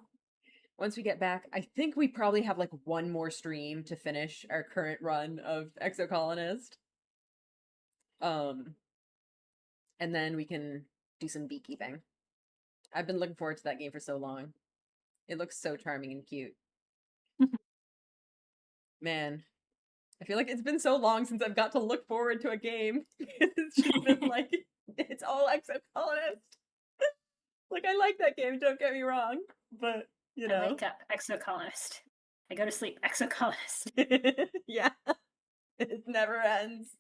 once we get back, I think we probably have like one more stream to finish our current run of Exocolonist. And then we can do some beekeeping. I've been looking forward to that game for so long. It looks so charming and cute. Man, I feel like it's been so long since I've got to look forward to a game. It's just been like, it's all Exocolonist. Like, I like that game, don't get me wrong, but, you know. I wake up, exocolonist. I go to sleep, exocolonist. Yeah. It never ends.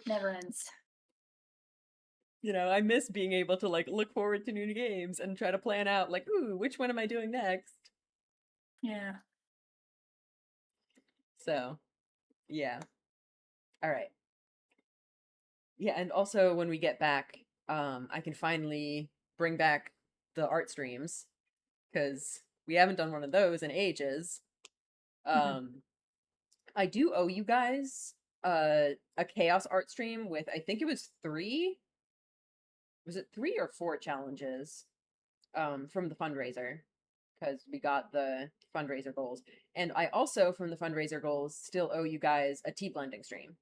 Never ends. You know, I miss being able to, like, look forward to new games and try to plan out, like, ooh, which one am I doing next? Yeah. So, yeah. All right. Yeah, and also when we get back, I can finally bring back the art streams, because we haven't done one of those in ages. I do owe you guys a chaos art stream with, I think it was 3. Was it 3 or 4 challenges from the fundraiser, because we got the fundraiser goals. And I also, from the fundraiser goals, still owe you guys a tea blending stream.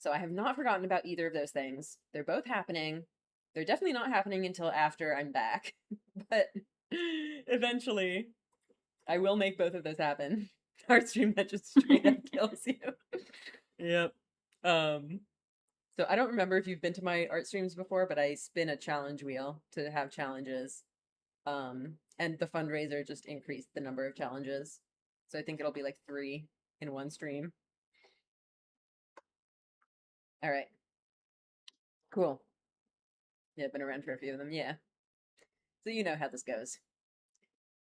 So I have not forgotten about either of those things. They're both happening. They're definitely not happening until after I'm back. But eventually, I will make both of those happen. Art stream that just straight up kills you. Yep. So I don't remember if you've been to my art streams before, but I spin a challenge wheel to have challenges. And the fundraiser just increased the number of challenges. So I think it'll be like 3 in one stream. All right. Cool. Yeah, I've been around for a few of them, yeah. So you know how this goes.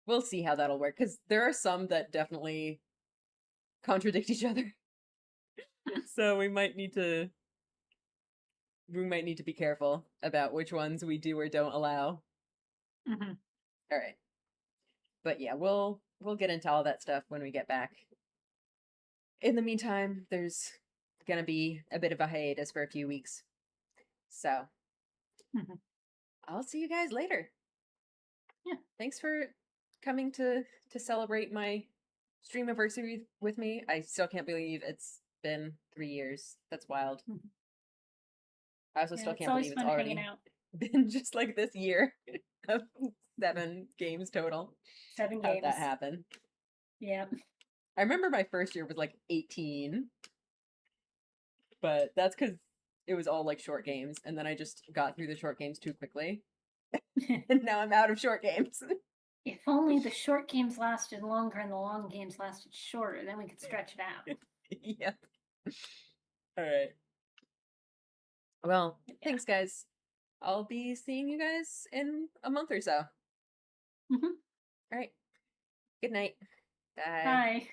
We'll see how that'll work, because there are some that definitely contradict each other. So we might need to be careful about which ones we do or don't allow. Mm-hmm. All right. But yeah, we'll get into all that stuff when we get back. In the meantime, there's gonna be a bit of a hiatus for a few weeks. So I'll see you guys later. Yeah. Thanks for coming to celebrate my stream anniversary with me. I still can't believe it's been 3 years. That's wild. I also still can't believe it's already been just like this year of 7 games total. 7 games. How'd that happen? Yeah. I remember my first year was like 18, but that's because it was all like short games, and then I just got through the short games too quickly. And now I'm out of short games. If only the short games lasted longer and the long games lasted shorter, then we could stretch it out. Yep. All right. Well, thanks, guys. I'll be seeing you guys in a month or so. Mhm. All right. Good night. Bye. Bye.